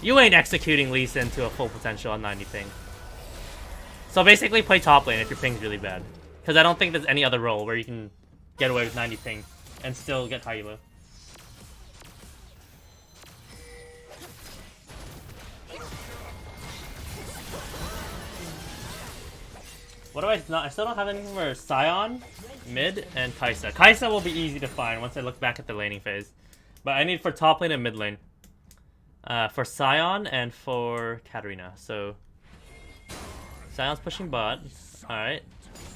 you ain't executing Lee Sin to a full potential on 90 ping. So basically play top lane if your ping's really bad. Because I don't think there's any other role where you can get away with 90 ping and still get high elo. What do I not? I still don't have anything for Sion, mid, and Kai'Sa. Kai'Sa will be easy to find once I look back at the laning phase. But I need for top lane and mid lane. For Sion and for Katarina. So Sion's pushing bot. Alright.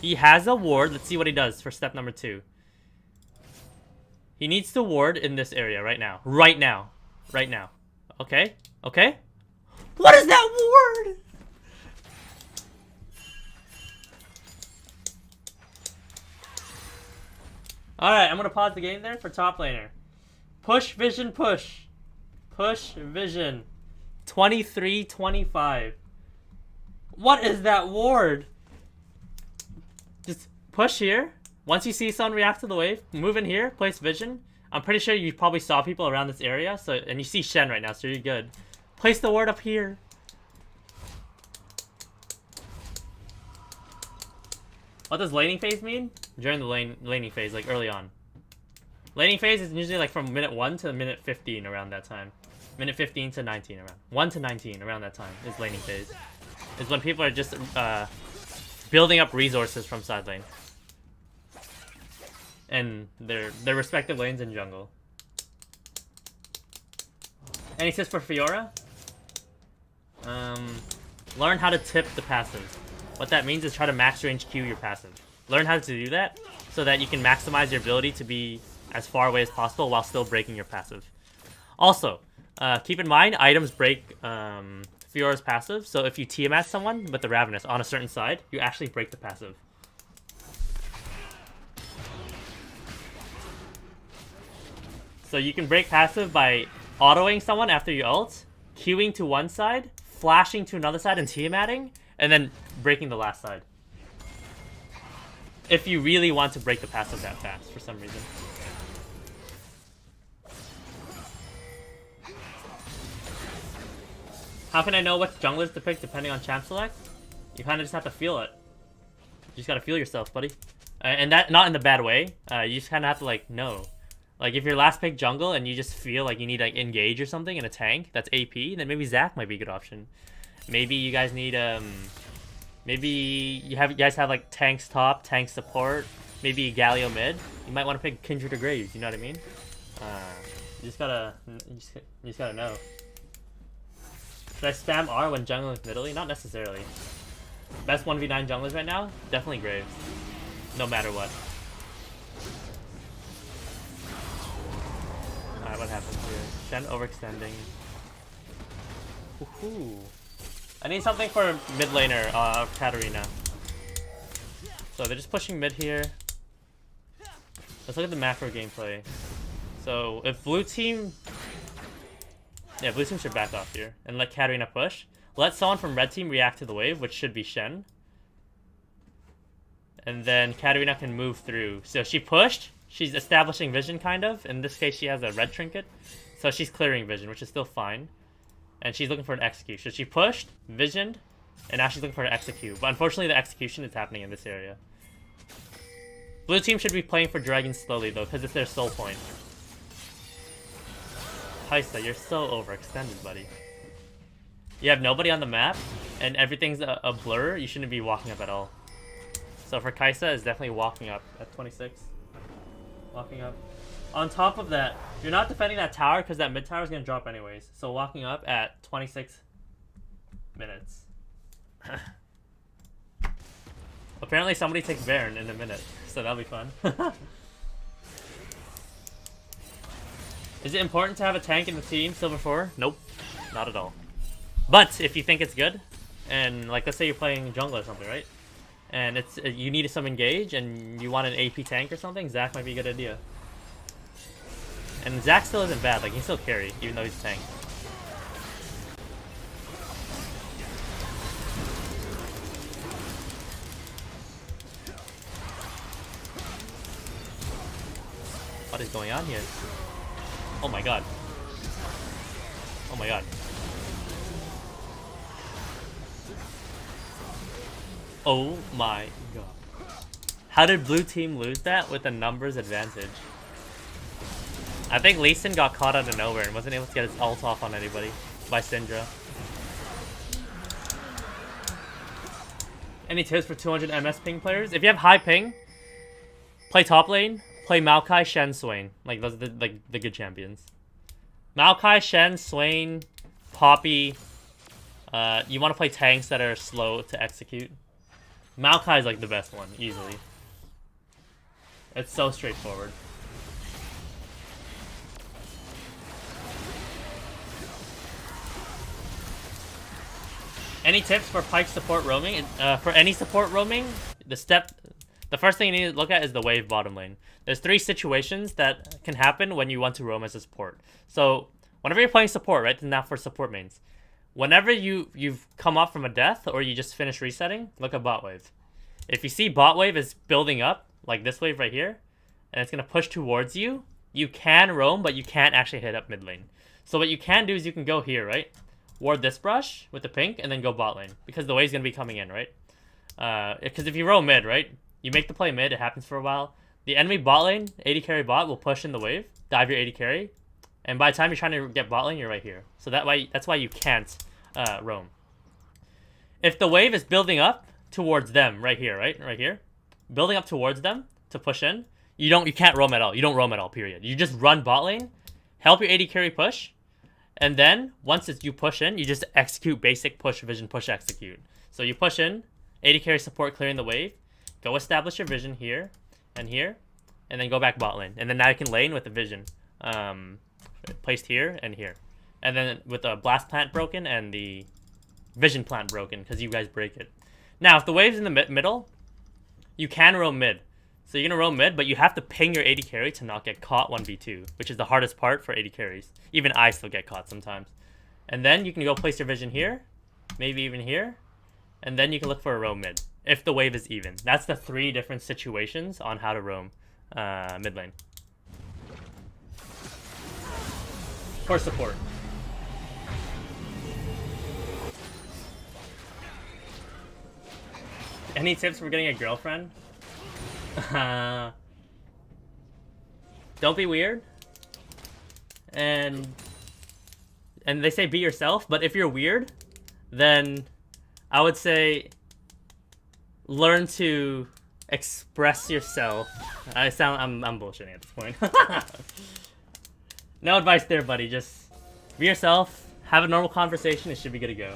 He has a ward. Let's see what he does for step number 2. He needs to ward in this area right now. Right now. Right now. Okay. Okay. What is that ward? Alright, I'm gonna pause the game there for top laner. Push vision push. Push vision. 23-25. What is that ward? Just push here. Once you see someone react to the wave, move in here, place vision. I'm pretty sure you probably saw people around this area, so and you see Shen right now, so you're good. Place the ward up here. What does laning phase mean? During the laning phase, like early on. Laning phase is usually like from minute 1 to minute 15 around that time. Minute 15 to 19 around. 1 to 19 around that time is laning phase. Is when people are just building up resources from side lane. And their respective lanes in jungle. Any tips for Fiora? Learn how to tip the passive. What that means is try to max range Q your passive. Learn how to do that so that you can maximize your ability to be as far away as possible while still breaking your passive. Also, keep in mind items break Fiora's passive, so if you TMS someone with the Ravenous on a certain side, you actually break the passive. So you can break passive by autoing someone after you ult, queuing to one side, flashing to another side and TMAting, and then breaking the last side. If you really want to break the passive that fast for some reason. How can I know what junglers to pick depending on champ select? You kind of just have to feel it. You just gotta feel yourself, buddy. And that, not in the bad way. You just kind of have to like know. Like if your last pick jungle and you just feel like you need like engage or something in a tank that's AP, then maybe Zac might be a good option. Maybe you guys need Maybe you guys have like tanks top, tank support, maybe Galio mid. You might want to pick Kindred or Graves. You know what I mean? You just gotta know. Should I spam R when jungling with Nidalee? Not necessarily. Best 1v9 junglers right now? Definitely Graves. No matter what. Alright, what happens here? Shen overextending. Woohoo. I need something for mid laner, Katarina. So they're just pushing mid here. Let's look at the macro gameplay. So if blue team... Yeah, blue team should back off here and let Katarina push. Let someone from red team react to the wave, which should be Shen. And then Katarina can move through. So she pushed. She's establishing vision, kind of. In this case, she has a red trinket. So she's clearing vision, which is still fine. And she's looking for an execute. So she pushed, visioned, and now she's looking for an execute. But unfortunately, the execution is happening in this area. Blue team should be playing for dragons slowly, though, because it's their soul point. Kaisa, you're so overextended, buddy. You have nobody on the map, and everything's a blur. You shouldn't be walking up at all. So for Kaisa, it's definitely walking up at 26. Walking up. On top of that, you're not defending that tower because that mid tower is going to drop anyways. So walking up at 26 minutes. Apparently somebody takes Baron in a minute, so that'll be fun. Is it important to have a tank in the team, Silver 4? Nope, not at all. But if you think it's good, and like let's say you're playing jungle or something, right? And it's you need some engage and you want an AP tank or something, Zac might be a good idea. And Zac still isn't bad, like he can still carry, even though he's a tank. What is going on here? Oh my god. Oh my god. Oh my god. How did blue team lose that with a numbers advantage? I think Lee Sin got caught out of nowhere and wasn't able to get his ult off on anybody by Syndra. Any tips for 200 MS ping players? If you have high ping, play top lane, play Maokai, Shen, Swain. Like those are the good champions. Maokai, Shen, Swain, Poppy. You want to play tanks that are slow to execute. Maokai is like the best one, easily. It's so straightforward. Any tips for Pyke support roaming? For any support roaming, the first thing you need to look at is the wave bottom lane. There's 3 situations that can happen when you want to roam as a support. So whenever you're playing support, right? Now for support mains. Whenever you've come up from a death or you just finish resetting, look at bot wave. If you see bot wave is building up, like this wave right here, and it's going to push towards you, you can roam, but you can't actually hit up mid lane. So what you can do is you can go here, right? Ward this brush with the pink, and then go bot lane. Because the wave's going to be coming in, right? Because if you roam mid, right? You make the play mid, it happens for a while. The enemy bot lane, 80 carry bot, will push in the wave, dive your 80 carry, and by the time you're trying to get bot lane, you're right here. So that's why you can't roam. If the wave is building up towards them, right here, right here, building up towards them to push in, you can't roam at all. You don't roam at all, period. You just run bot lane, help your 80 carry push, and then once you push in, you just execute basic push, vision, push, execute. So you push in, 80 carry support clearing the wave, go establish your vision here, and then go back bot lane. And then now you can lane with the vision placed here and here. And then with the blast plant broken and the vision plant broken, because you guys break it. Now, if the wave's in the middle, you can roam mid. So you're going to roam mid, but you have to ping your 80 carry to not get caught 1v2, which is the hardest part for 80 carries. Even I still get caught sometimes. And then you can go place your vision here, maybe even here, and then you can look for a roam mid, if the wave is even. That's the 3 different situations on how to roam mid lane. For support. Any tips for getting a girlfriend? Don't be weird. And they say be yourself, but if you're weird, then I would say learn to express yourself. I'm bullshitting at this point. No advice there, buddy. Just be yourself, have a normal conversation, it should be good to go.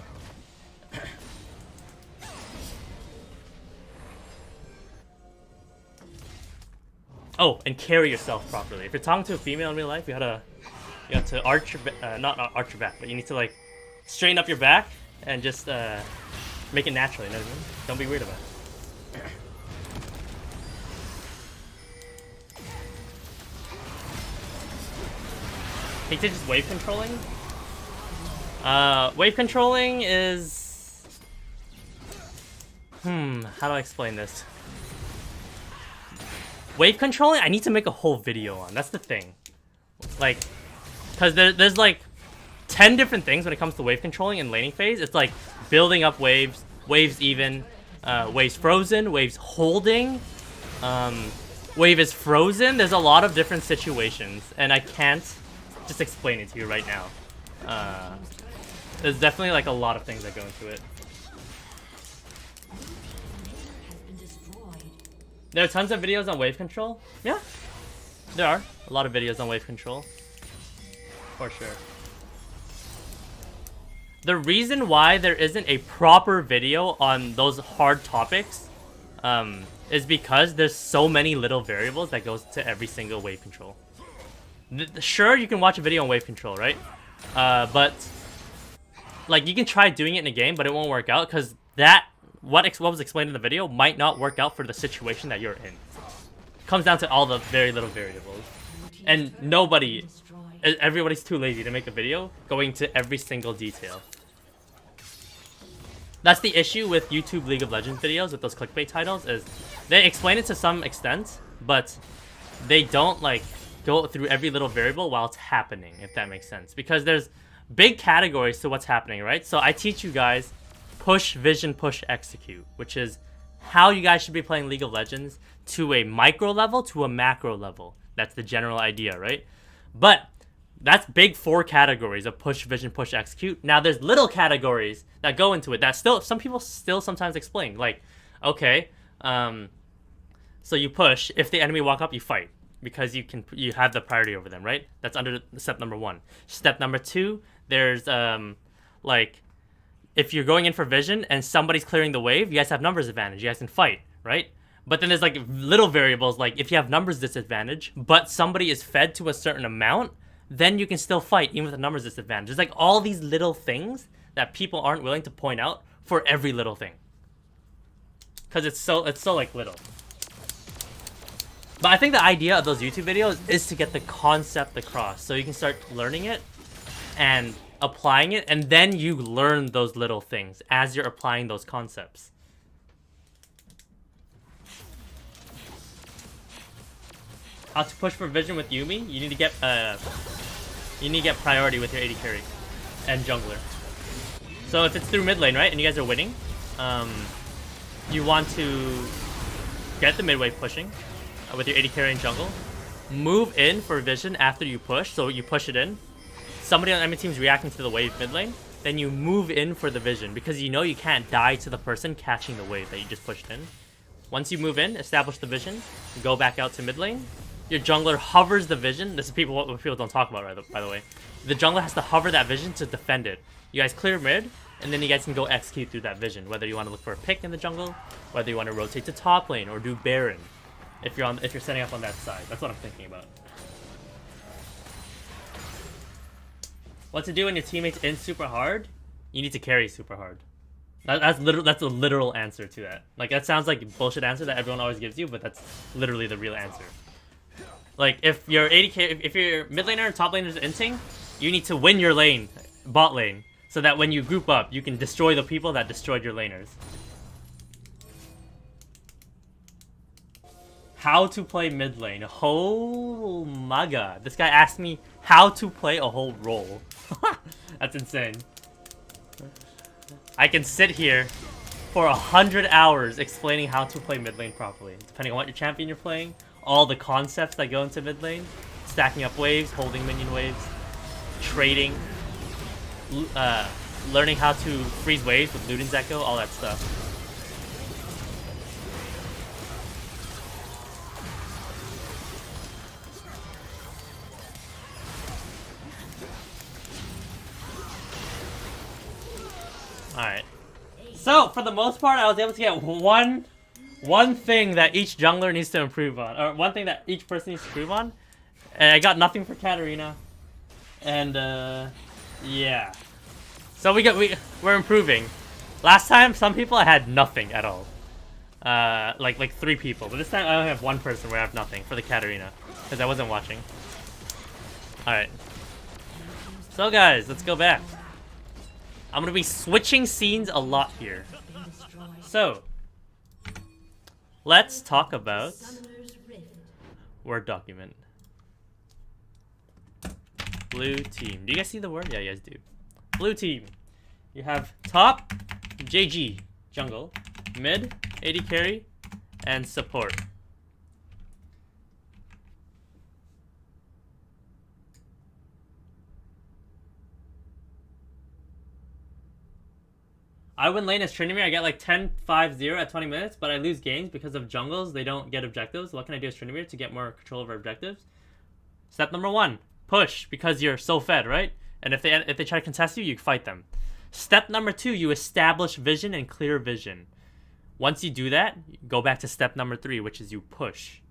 Oh, and carry yourself properly. If you're talking to a female in real life, you have to arch your not arch your back, but you need to like straighten up your back and just make it natural. You know what I mean? Don't be weird about it. He teaches wave controlling. Wave controlling is how do I explain this? Wave controlling, I need to make a whole video on. That's the thing. Like, because there's like 10 different things when it comes to wave controlling in laning phase. It's like building up waves, waves even, waves frozen, waves holding, wave is frozen. There's a lot of different situations, and I can't just explain it to you right now. There's definitely like a lot of things that go into it. There are tons of videos on wave control. Yeah, there are a lot of videos on wave control. For sure. The reason why there isn't a proper video on those hard topics is because there's so many little variables that goes to every single wave control. Sure, you can watch a video on wave control, right? But like you can try doing it in a game, but it won't work out because what was explained in the video might not work out for the situation that you're in. It comes down to all the very little variables. And everybody's too lazy to make a video going to every single detail. That's the issue with YouTube League of Legends videos with those clickbait titles, is they explain it to some extent, but they don't like go through every little variable while it's happening, if that makes sense. Because there's big categories to what's happening, right? So I teach you guys push, vision, push, execute, which is how you guys should be playing League of Legends to a micro level to a macro level. That's the general idea, right? But that's big 4 categories of push, vision, push, execute. Now there's little categories that go into it that still some people still sometimes explain. Like, okay, so you push. If the enemy walk up, you fight because you have the priority over them, right? That's under step number 1. Step number 2, there's like, if you're going in for vision and somebody's clearing the wave, you guys have numbers advantage. You guys can fight, right? But then there's like little variables, like if you have numbers disadvantage, but somebody is fed to a certain amount, then you can still fight even with a numbers disadvantage. There's like all these little things that people aren't willing to point out for every little thing. Because it's so like little. But I think the idea of those YouTube videos is to get the concept across. So you can start learning it and applying it, and then you learn those little things as you're applying those concepts. How to push for vision with Yumi? You need to get priority with your AD carry and jungler. So if it's through mid lane, right, and you guys are winning, you want to get the mid wave pushing with your AD carry and jungle. Move in for vision after you push, so you push it in. Somebody on the enemy team is reacting to the wave mid lane, then you move in for the vision because you know you can't die to the person catching the wave that you just pushed in. Once you move in, establish the vision, go back out to mid lane. Your jungler hovers the vision. This is what people don't talk about, by the way. The jungler has to hover that vision to defend it. You guys clear mid, and then you guys can go execute through that vision. Whether you want to look for a pick in the jungle, whether you want to rotate to top lane or do Baron, if you're setting up on that side. That's what I'm thinking about. What to do when your teammate's in super hard? You need to carry super hard. That's a literal answer to that. Like, that sounds like a bullshit answer that everyone always gives you, but that's literally the real answer. Like, if your if your mid laner and top laner is inting, you need to win your lane, bot lane, so that when you group up, you can destroy the people that destroyed your laners. How to play mid lane? Oh my god. This guy asked me how to play a whole role. That's insane. I can sit here for 100 hours explaining how to play mid lane properly, depending on what your champion you're playing, all the concepts that go into mid lane, stacking up waves, holding minion waves, trading, learning how to freeze waves with Luden's Echo, all that stuff. Alright. So, for the most part, I was able to get one thing that each jungler needs to improve on. Or one thing that each person needs to improve on. And I got nothing for Katarina. And, yeah. So we're improving. Last time, some people I had nothing at all. Like 3 people. But this time I only have 1 person where I have nothing for the Katarina. Because I wasn't watching. Alright. So guys, let's go back. I'm gonna be switching scenes a lot here. So, let's talk about Word document. Blue team. Do you guys see the word? Yeah, you guys do. Blue team. You have top, JG, jungle, mid, AD carry, and support. I win lane as Tryndamere. I get like 10-5-0 at 20 minutes, but I lose games because of jungles. They don't get objectives. What can I do as Tryndamere to get more control over objectives? Step number 1, push, because you're so fed, right? And if they try to contest you, you fight them. Step number 2, you establish vision and clear vision. Once you do that, you go back to step number 3, which is you push.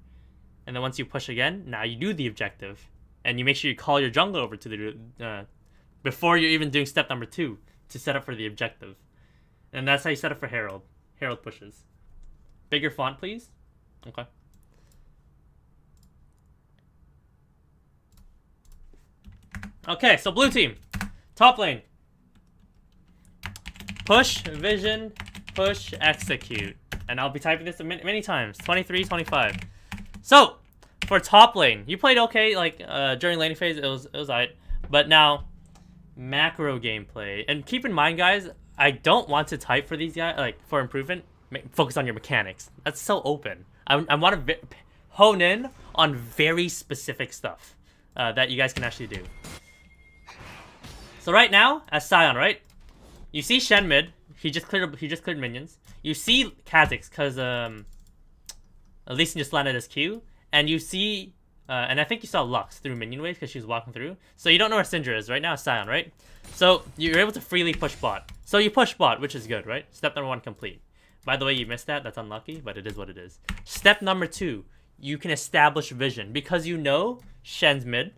And then once you push again, now you do the objective. And you make sure you call your jungler over to the before you're even doing step number 2 to set up for the objective. And that's how you set up for Herald. Herald pushes. Bigger font, please. Okay. Okay, so blue team. Top lane. Push, vision, push, execute. And I'll be typing this many times. 23, 25. So, for top lane, you played okay, like, during laning phase, it was alright. But now, macro gameplay. And keep in mind, guys, I don't want to type for these guys, like, for improvement. Focus on your mechanics. That's so open. I want to hone in on very specific stuff that you guys can actually do. So right now, as Sion, right? You see Shen mid. He just cleared minions. You see Kha'Zix, because Lee Sin just landed his Q. And you see, and I think you saw Lux through minion waves because she was walking through. So you don't know where Syndra is right now, Sion, right? So you're able to freely push bot. So you push bot, which is good, right? Step number 1 complete. By the way, you missed that. That's unlucky, but it is what it is. Step number 2, you can establish vision because you know Shen's mid.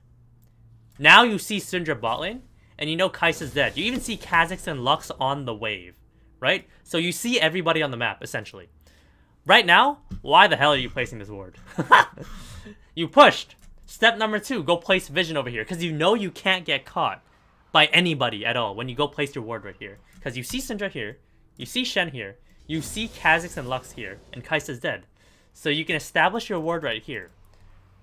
Now you see Syndra bot lane, and you know Kai'Sa's dead. You even see Kha'Zix and Lux on the wave, right? So you see everybody on the map, essentially. Right now, why the hell are you placing this ward? You pushed. Step number 2, go place vision over here, because you know you can't get caught by anybody at all when you go place your ward right here. Because you see Syndra here, you see Shen here, you see Kha'Zix and Lux here, and Kai'Sa's dead. So you can establish your ward right here.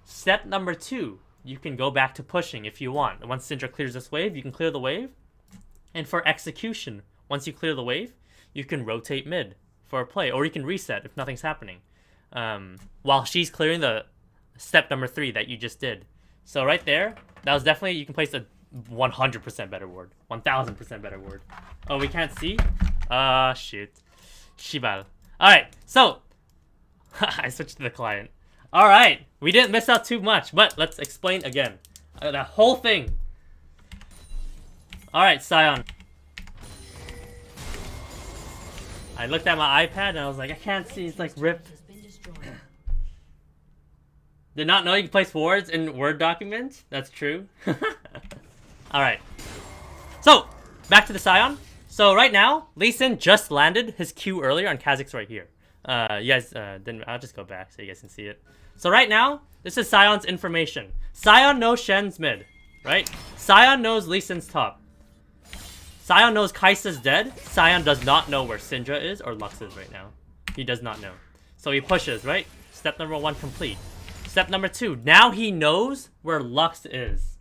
Step number 2, you can go back to pushing if you want. Once Syndra clears this wave, you can clear the wave. And for execution, once you clear the wave, you can rotate mid for a play, or you can reset if nothing's happening. While she's clearing the step number 3 that you just did. So right there, that was definitely, you can place a 100% better ward. 1000% better ward. Oh, we can't see? Shoot. Shibal. Alright, so I switched to the client. Alright, we didn't miss out too much, but let's explain again. The whole thing. Alright, Sion. I looked at my iPad and I was like, I can't see, it's like ripped. Did not know you can place words in Word documents? That's true. Alright. So, back to the Sion. So right now, Lee Sin just landed his Q earlier on Kha'Zix right here. You guys didn't. I'll just go back so you guys can see it. So right now, this is Sion's information. Sion knows Shen's mid, right? Sion knows Lee Sin's top. Sion knows Kai'Sa's dead. Sion does not know where Syndra is or Lux is right now. He does not know. So he pushes, right? Step number 1 complete. Step number 2, now he knows where Lux is.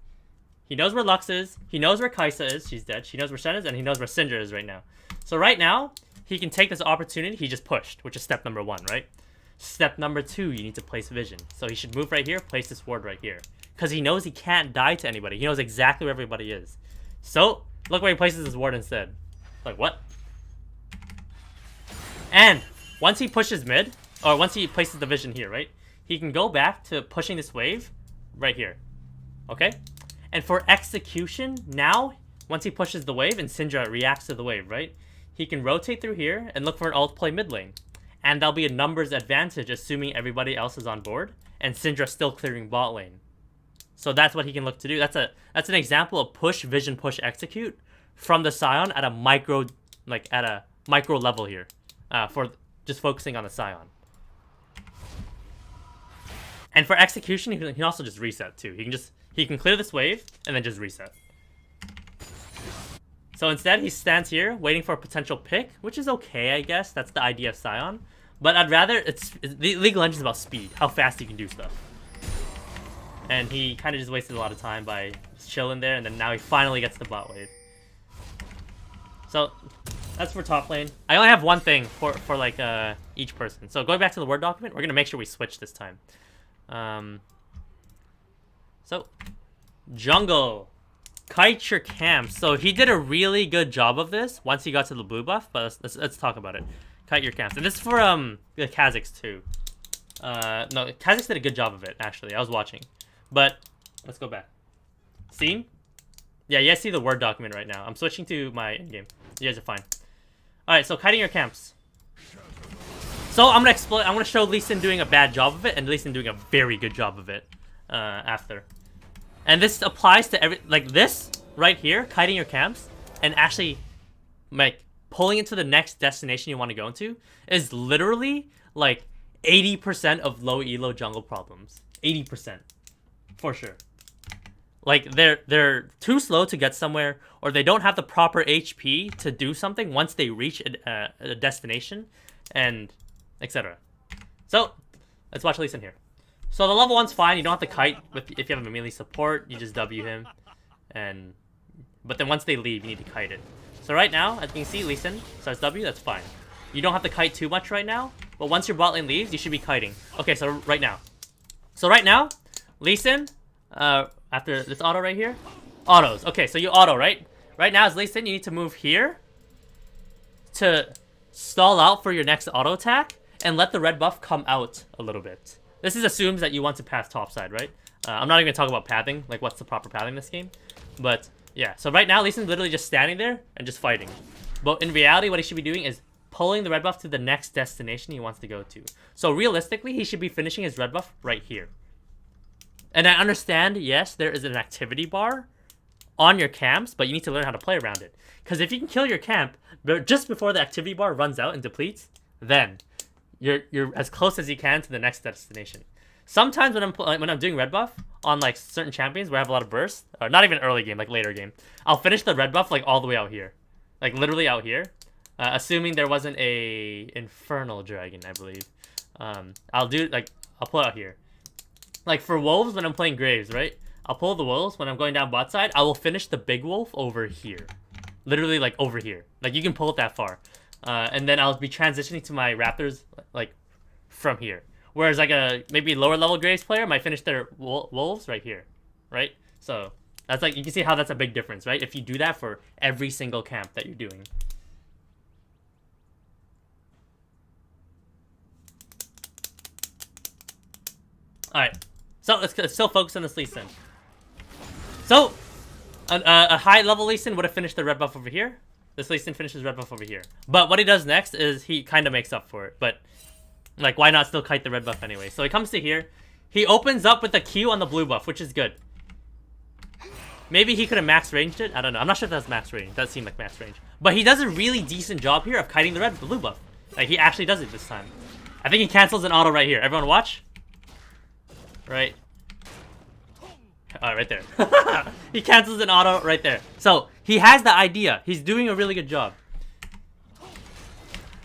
He knows where Lux is. He knows where Kai'Sa is. She's dead. She knows where Shen is, and he knows where Syndra is right now. So right now, he can take this opportunity. He just pushed, which is step number 1, right? Step number 2, you need to place vision. So he should move right here, place this ward right here. Because he knows he can't die to anybody. He knows exactly where everybody is. So, look where he places his ward instead. Like, what? And, once he pushes mid, or once he places the vision here, right? He can go back to pushing this wave right here. Okay? And for execution, now, once he pushes the wave and Syndra reacts to the wave, right? he can rotate through here and look for an ult play mid lane. And there'll be a numbers advantage assuming everybody else is on board and Syndra still clearing bot lane. So that's what he can look to do. That's an example of push, vision, push, execute from the Scion at a micro level here. For just focusing on the Scion. And for execution, he can also just reset too. He can clear this wave and then just reset. So instead, he stands here waiting for a potential pick, which is okay, I guess. That's the idea of Scion. But I'd rather League of Legends is about speed, how fast you can do stuff. And he kind of just wasted a lot of time by chilling there, and then now he finally gets the bot wave. So that's for top lane. I only have one thing for like each person. So going back to the Word document, we're gonna make sure we switch this time. So jungle, kite your camp. So he did a really good job of this once he got to the blue buff. But let's talk about it. Kite your camps, and this is for the Kazakhs too. No, Kazakhs did a good job of it actually. I was watching, but let's go back. See? Yeah, you guys see the Word document right now. I'm switching to my in-game. You guys are fine. All right, so kiting your camps. So I'm gonna show Lee Sin doing a bad job of it, and Lee Sin doing a very good job of it after. And this applies to this right here, kiting your camps, and actually like pulling it to the next destination you want to go into is literally like 80% of low elo jungle problems. 80%, for sure. Like they're too slow to get somewhere, or they don't have the proper HP to do something once they reach a destination, and etc. So let's watch Lee Sin here. So the level 1's fine. You don't have to kite if you have a melee support. You just W him, but then once they leave, you need to kite it. So right now, as you can see, Lee Sin starts W. That's fine. You don't have to kite too much right now, but once your bot lane leaves, you should be kiting. Okay, so right now, Lee Sin, after this auto right here, autos. Okay, so you auto, right? Right now, as Lee Sin, you need to move here to stall out for your next auto attack and let the red buff come out a little bit. This assumes that you want to path topside, right? I'm not even gonna talk about pathing, like what's the proper pathing in this game, but yeah. So right now, Lee Sin's literally just standing there and just fighting. But in reality, what he should be doing is pulling the red buff to the next destination he wants to go to. So realistically, he should be finishing his red buff right here. And I understand, yes, there is an activity bar on your camps, but you need to learn how to play around it. Because if you can kill your camp just before the activity bar runs out and depletes, then you're as close as you can to the next destination. Sometimes when I'm doing red buff on like certain champions where I have a lot of burst, or not even early game, like later game, I'll finish the red buff like all the way out here, like literally out here, assuming there wasn't a infernal dragon, I believe. I'll pull it out here. Like for wolves when I'm playing Graves, right? I'll pull the wolves when I'm going down bot side. I will finish the big wolf over here, literally like over here. Like you can pull it that far, and then I'll be transitioning to my Raptors like from here. Whereas like a maybe lower level Graves player might finish their wolves right here, right? So that's like you can see how that's a big difference, right? If you do that for every single camp that you're doing. All right. So let's still focus on this Lee Sin. So, a high-level Lee Sin would have finished the red buff over here. This Lee Sin finishes red buff over here. But what he does next is he kind of makes up for it. But, like, why not still kite the red buff anyway? So he comes to here. He opens up with a Q on the blue buff, which is good. Maybe he could have max ranged it. I don't know. I'm not sure if that's max range. It does seem like max range. But he does a really decent job here of kiting the blue buff. Like, he actually does it this time. I think he cancels an auto right here. Everyone watch. Right. Right there. He cancels an auto right there. So, he has the idea. He's doing a really good job.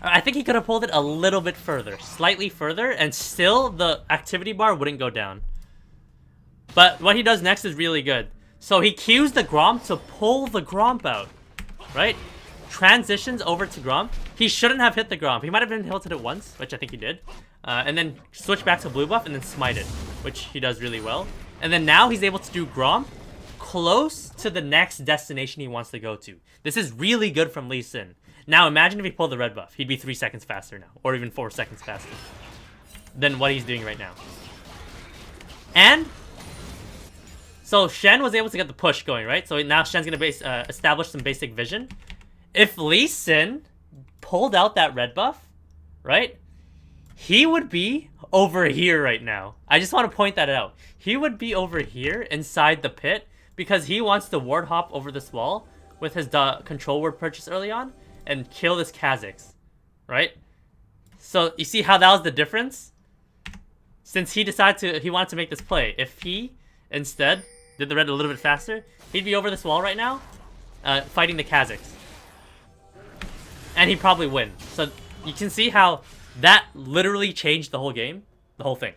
I think he could have pulled it a little bit further. Slightly further, and still the activity bar wouldn't go down. But what he does next is really good. So, he cues the Gromp to pull the Gromp out. Right? Transitions over to Gromp. He shouldn't have hit the Gromp. He might have been tilted it once, which I think he did. And then switch back to blue buff and then smite it, which he does really well. And then now he's able to do Gromp close to the next destination he wants to go to. This is really good from Lee Sin. Now imagine if he pulled the red buff. He'd be 3 seconds faster now, or even 4 seconds faster than what he's doing right now. And so Shen was able to get the push going, right? So now Shen's gonna establish some basic vision. If Lee Sin pulled out that red buff, right, he would be over here right now. I just want to point that out. He would be over here inside the pit because he wants to ward hop over this wall with his control ward purchase early on and kill this Kha'Zix, right? So you see how that was the difference? Since he wanted to make this play. If he instead did the red a little bit faster, he'd be over this wall right now, fighting the Kha'Zix. And he'd probably win. So you can see how that literally changed the whole game. The whole thing.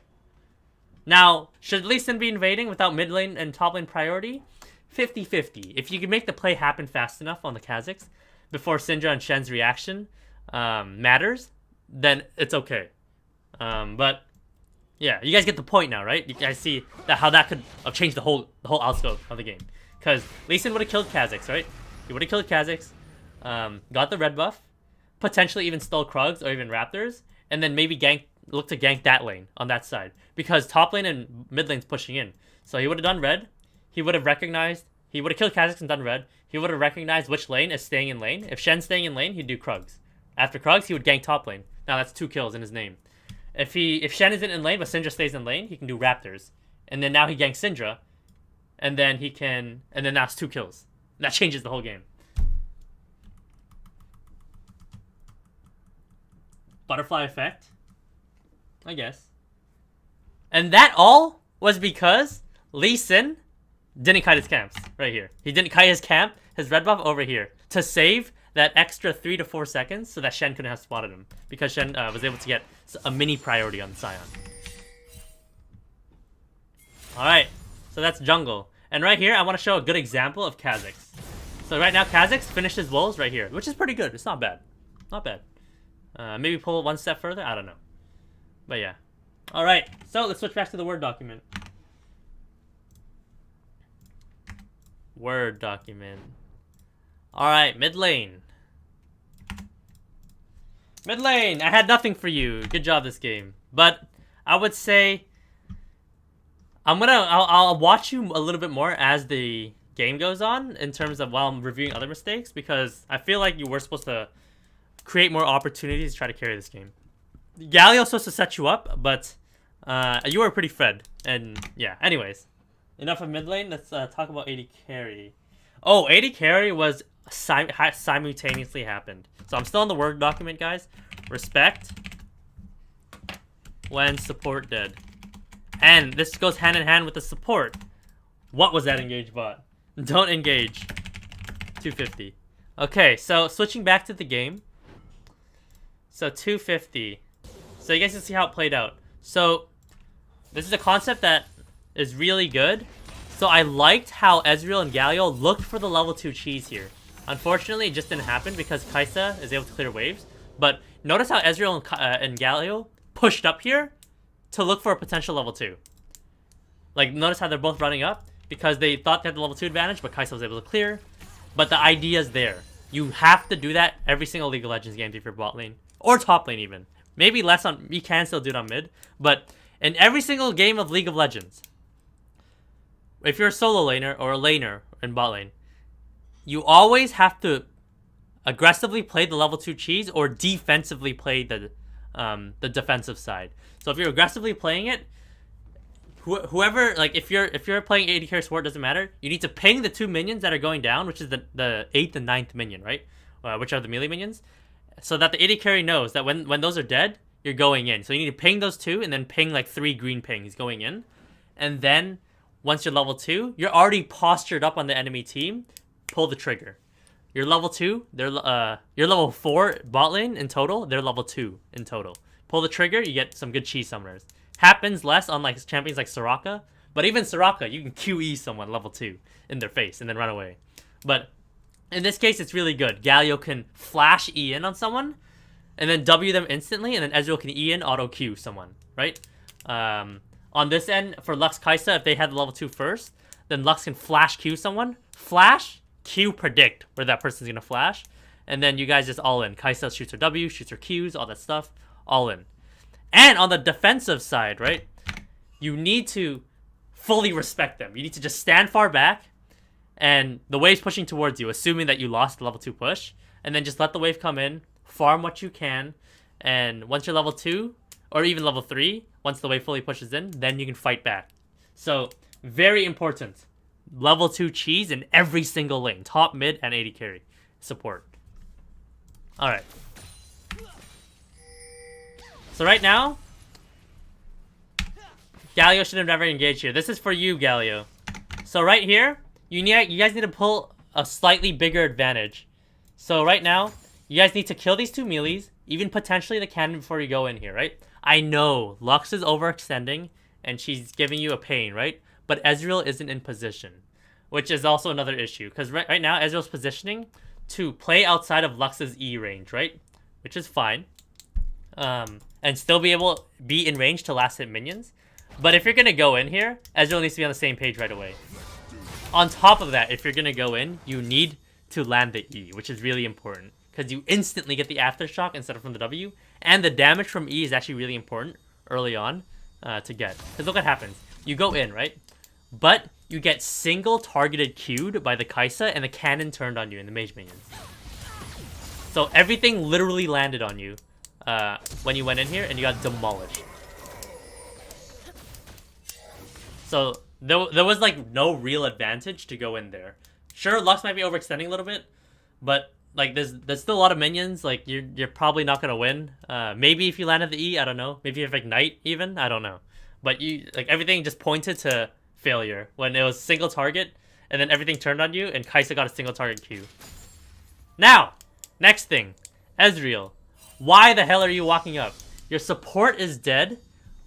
Now, should Lee Sin be invading without mid lane and top lane priority? 50-50. If you can make the play happen fast enough on the Kha'Zix before Syndra and Shen's reaction matters, then it's okay. But yeah, you guys get the point now, right? You guys see that how that could have changed the whole outscope of the game. Because Lee Sin would have killed Kha'Zix, right? He would have killed Kha'Zix, got the red buff, potentially even stole Krugs or even Raptors, and then maybe look to gank that lane on that side. Because top lane and mid lane's pushing in. So he would have done red. He would have recognized, he would have killed Kha'Zix and done red. He would have recognized which lane is staying in lane. If Shen's staying in lane, he'd do Krugs. After Krugs, he would gank top lane. Now that's 2 kills in his name. If Shen isn't in lane, but Syndra stays in lane, he can do Raptors. And then now he ganks Syndra. And then that's 2 kills. That changes the whole game. Butterfly effect? I guess. And that all was because Lee Sin didn't kite his camps right here. He didn't kite his camp, his red buff over here, to save that extra 3 to 4 seconds so that Shen couldn't have spotted him. Because Shen was able to get a mini priority on Sion. Alright, so that's jungle. And right here, I want to show a good example of Kha'Zix. So right now, Kha'Zix finishes wolves right here, which is pretty good. It's not bad. Not bad. Maybe pull it one step further? I don't know. But yeah. Alright, so let's switch back to the Word document. Word document. Alright, mid lane. Mid lane! I had nothing for you. Good job this game. But I would say I'll watch you a little bit more as the game goes on in terms of while I'm reviewing other mistakes, because I feel like you were supposed to create more opportunities to try to carry this game. Galio's supposed to set you up, but you were pretty fed. And yeah, anyways. Enough of mid lane, let's talk about AD carry. Oh, AD carry was simultaneously happened. So I'm still on the Word document, guys. Respect when support dead. And this goes hand in hand with the support. What was that engage bot? Don't engage. 250. Okay, so switching back to the game. So 250. So you guys can see how it played out. So this is a concept that is really good. So I liked how Ezreal and Galio looked for the level 2 cheese here. Unfortunately, it just didn't happen because Kai'Sa is able to clear waves. But notice how Ezreal and Galio pushed up here to look for a potential level 2. Like, notice how they're both running up because they thought they had the level 2 advantage, but Kai'Sa was able to clear. But the idea is there. You have to do that every single League of Legends game if you're bot lane. Or top lane even. Maybe less on... You can still do it on mid. But in every single game of League of Legends, if you're a solo laner or a laner in bot lane, you always have to aggressively play the level 2 cheese or defensively play the defensive side. So if you're aggressively playing it, whoever, like, if you're playing AD carry support, doesn't matter. You need to ping the 2 minions that are going down, which is the 8th and 9th minion, right? Which are the melee minions, so that the AD carry knows that when those are dead, you're going in. So you need to ping those 2 and then ping like 3 green pings going in, and then once you're level 2, you're already postured up on the enemy team. Pull the trigger. You're level 2. You're level 4 bot lane in total. They're level 2 in total. Pull the trigger. You get some good cheese summoners. Happens less on like champions like Soraka, but even Soraka, you can QE someone level 2 in their face and then run away. But in this case, it's really good. Galio can flash E in on someone, and then W them instantly, and then Ezreal can E in auto Q someone, right? On this end, for Lux Kai'Sa, if they had the level 2 first, then Lux can flash Q someone. Flash, Q predict where that person's going to flash. And then you guys just all in. Kai'Sa shoots her W, shoots her Qs, all that stuff. All in. And on the defensive side, right? You need to fully respect them. You need to just stand far back. And the wave's pushing towards you, assuming that you lost the level 2 push. And then just let the wave come in. farm what you can, and once you're level 2, or even level 3, once the wave fully pushes in, then you can fight back. So, very important. Level 2 cheese in every single lane. Top, mid, and AD carry. Support. Alright. So right now, Galio should have never engaged here. This is for you, Galio. So right here, you guys need to pull a slightly bigger advantage. So right now, you guys need to kill these 2 melees, even potentially the cannon before you go in here, right? I know, Lux is overextending, and she's giving you a pain, right? But Ezreal isn't in position, which is also another issue. Because right now, Ezreal's positioning to play outside of Lux's E range, right? Which is fine. And still be in range to last hit minions. But if you're going to go in here, Ezreal needs to be on the same page right away. On top of that, if you're going to go in, you need to land the E, which is really important. Because you instantly get the aftershock instead of from the W. And the damage from E is actually really important early on to get. Because look what happens. You go in, right? But you get single targeted Q'd by the Kai'Sa and the cannon turned on you and the mage minions. So everything literally landed on you when you went in here and you got demolished. So there was like no real advantage to go in there. Sure, Lux might be overextending a little bit, but like there's still a lot of minions. Like you're probably not gonna win. Maybe if you landed the E, I don't know. Maybe if Ignite even, I don't know. But you like everything just pointed to failure when it was single target, and then everything turned on you, and Kai'Sa got a single target Q. Now, next thing, Ezreal. Why the hell are you walking up? Your support is dead.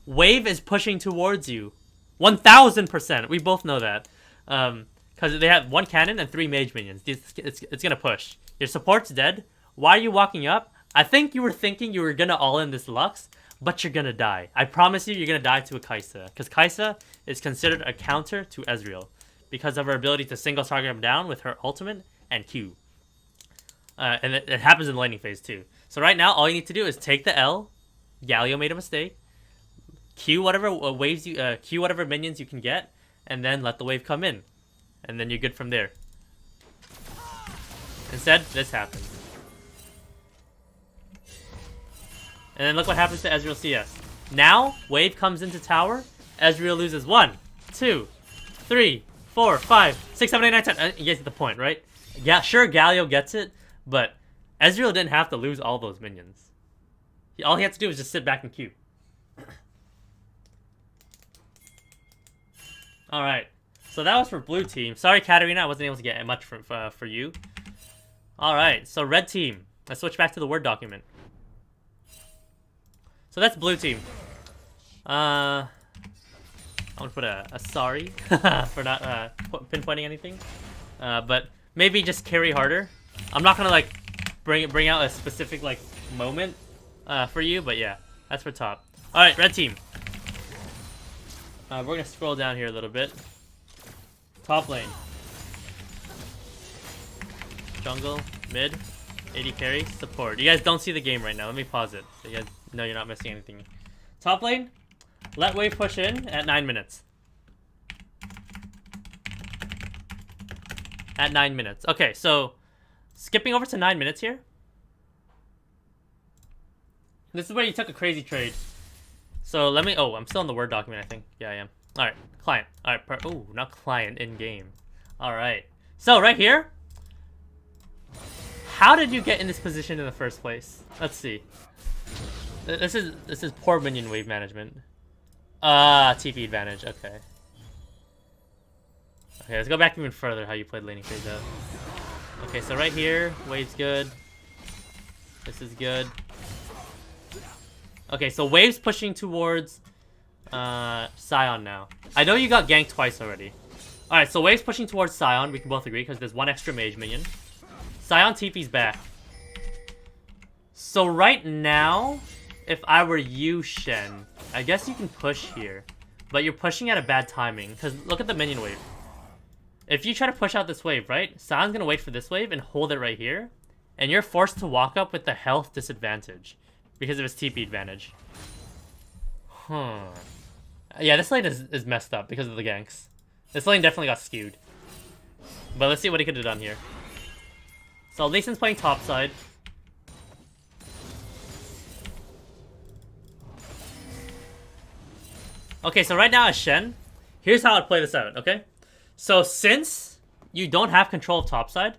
Wave is pushing towards you. 1000%. We both know that. Because they have 1 cannon and 3 mage minions. It's gonna push. Your support's dead. Why are you walking up? I think you were thinking you were gonna all in this Lux, but you're gonna die. I promise you're gonna die to a Kai'Sa. Because Kai'Sa is considered a counter to Ezreal. Because of her ability to single target him down with her ultimate and Q. And it happens in the laning phase too. So right now, all you need to do is take the L. Galio made a mistake. Q whatever waves you, Q whatever minions you can get, and then let the wave come in, and then you're good from there. Instead, this happens, and then look what happens to Ezreal CS. Now, wave comes into tower. Ezreal loses 1, 2, 3, 4, 5, 6, 7, 8, 9, 10. You guys get the point, right? Yeah, sure, Galio gets it, but Ezreal didn't have to lose all those minions. All he had to do was just sit back and queue. Alright, so that was for blue team. Sorry, Katarina, I wasn't able to get much for you. Alright, so red team. Let's switch back to the Word document. So that's blue team. I'm gonna put a sorry for not pinpointing anything. But maybe just carry harder. I'm not gonna like bring out a specific like moment for you, but yeah, that's for top. Alright, red team. We're gonna scroll down here a little bit. Top lane. Jungle, mid, AD carry, support. You guys don't see the game right now. Let me pause it so you guys know you're not missing anything. Top lane, let wave push in at 9 minutes. At 9 minutes. Okay, so skipping over to 9 minutes here. This is where you took a crazy trade. So let me, oh, I'm still in the Word document, I think. Yeah, I am. All right, client. All right, oh, not client, in game. All right. So right here, how did you get in this position in the first place? Let's see. This is poor minion wave management. TP advantage. Okay. Okay, let's go back even further. How you played laning phase out. Okay, so right here, wave's good. This is good. Okay, so wave's pushing towards Sion now. I know you got ganked twice already. Alright, so wave's pushing towards Sion. We can both agree because there's 1 extra mage minion. Sion TP's back. So right now, if I were you, Shen, I guess you can push here. But you're pushing at a bad timing. Because look at the minion wave. If you try to push out this wave, right? Sion's going to wait for this wave and hold it right here. And you're forced to walk up with the health disadvantage. Because of his TP advantage. Huh. Yeah, this lane is messed up because of the ganks. This lane definitely got skewed. But let's see what he could have done here. So Lee Sin's playing top side. Okay, so right now as Shen, here's how I'd play this out, okay? So since you don't have control of topside,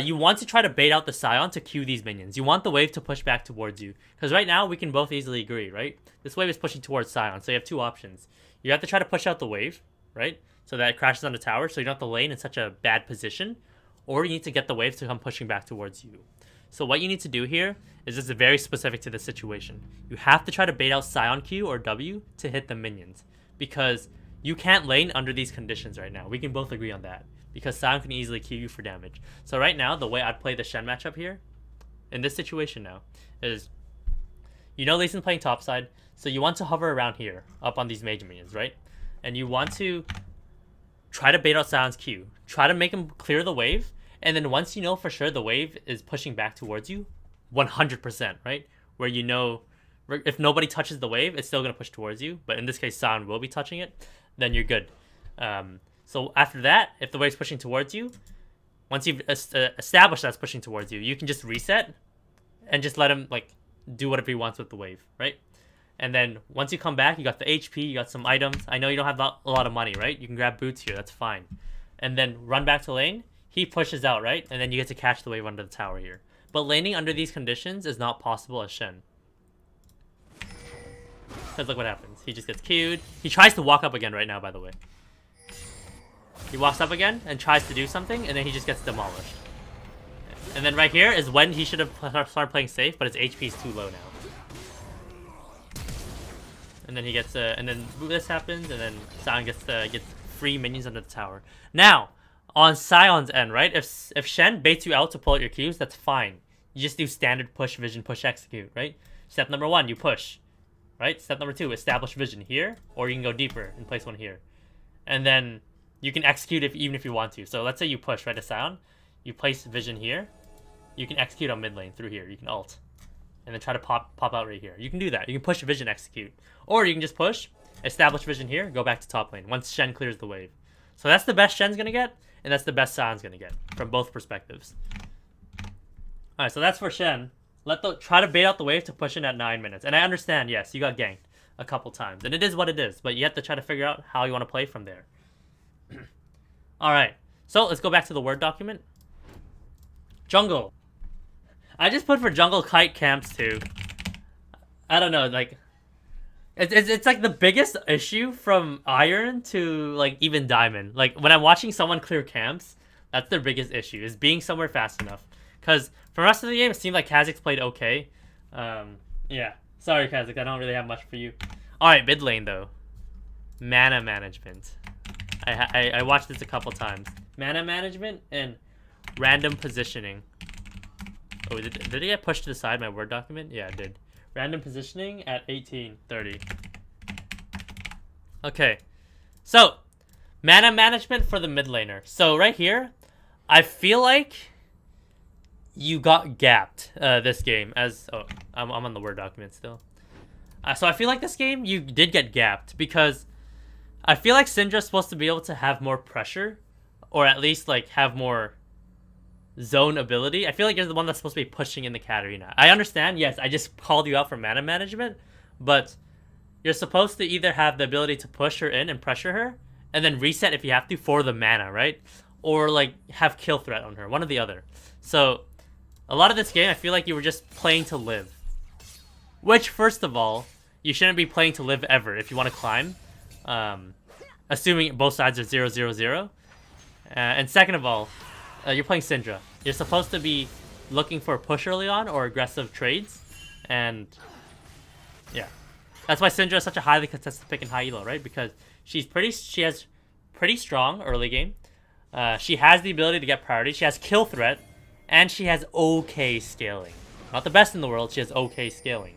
you want to try to bait out the Scion to queue these minions. You want the wave to push back towards you. Because right now, we can both easily agree, right? This wave is pushing towards Scion, so you have two options. You have to try to push out the wave, right? So that it crashes on the tower, so you don't have to lane in such a bad position. Or you need to get the wave to come pushing back towards you. So what you need to do here is just very specific to the situation. You have to try to bait out Scion Q or W to hit the minions. Because you can't lane under these conditions right now. We can both agree on that. Because Scion can easily Q you for damage. So right now, the way I'd play the Shen matchup here, in this situation now, is, you know Lee Sin playing topside, so you want to hover around here, up on these mage minions, right? And you want to try to bait out Sion's Q. Try to make him clear the wave, and then once you know for sure the wave is pushing back towards you, 100%, right? Where you know, if nobody touches the wave, it's still going to push towards you, but in this case, Sion will be touching it, then you're good. So after that, if the wave's pushing towards you, once you've established that's pushing towards you, you can just reset and just let him like do whatever he wants with the wave, right? And then once you come back, you got the HP, you got some items. I know you don't have a lot of money, right? You can grab boots here, that's fine. And then run back to lane. He pushes out, right? And then you get to catch the wave under the tower here. But laning under these conditions is not possible as Shen. Because look what happens. He just gets queued. He tries to walk up again right now, by the way. He walks up again and tries to do something, and then he just gets demolished. And then right here is when he should have started playing safe, but his HP is too low now. And then he gets and then this happens, and then Sion gets free minions under the tower. Now, on Sion's end, right? If Shen baits you out to pull out your Qs, that's fine. You just do standard push, vision, push, execute, right? Step number 1, you push, right? Step number 2, establish vision here, or you can go deeper and place one here. And then you can execute even if you want to. So let's say you push, right, to Sion. You place vision here. You can execute on mid lane through here. You can ult. And then try to pop out right here. You can do that. You can push vision, execute. Or you can just push, establish vision here, go back to top lane once Shen clears the wave. So that's the best Shen's going to get, and that's the best Sion's going to get from both perspectives. Alright, so that's for Shen. Try to bait out the wave to push in at 9 minutes. And I understand, yes, you got ganked a couple times. And it is what it is. But you have to try to figure out how you want to play from there. Alright, so let's go back to the Word document. Jungle. I just put for jungle kite camps too. I don't know, like it's like the biggest issue from Iron to like even Diamond. Like when I'm watching someone clear camps, that's their biggest issue, is being somewhere fast enough. Because for the rest of the game, it seemed like Kha'Zix played okay. Yeah, sorry Kha'Zix, I don't really have much for you. Alright, mid lane though. Mana management. I watched this a couple times. Mana management and random positioning. Oh, did it get pushed to the side, my Word document? Yeah, it did. Random positioning at 18:30. Okay. So, mana management for the mid laner. So, right here, I feel like you got gapped this game. I'm on the Word document still. So, I feel like this game, you did get gapped because I feel like Syndra's supposed to be able to have more pressure, or at least like have more zone ability. I feel like you're the one that's supposed to be pushing in the Katarina. I understand, yes, I just called you out for mana management, but you're supposed to either have the ability to push her in and pressure her, and then reset if you have to for the mana, right? Or like have kill threat on her, one or the other. So a lot of this game, I feel like you were just playing to live. Which, first of all, you shouldn't be playing to live ever if you want to climb. Assuming both sides are 0-0-0. And second of all, you're playing Syndra. You're supposed to be looking for push early on or aggressive trades. And yeah. That's why Syndra is such a highly contested pick in high elo, right? Because she has pretty strong early game. She has the ability to get priority. She has kill threat. And she has okay scaling. Not the best in the world, she has okay scaling.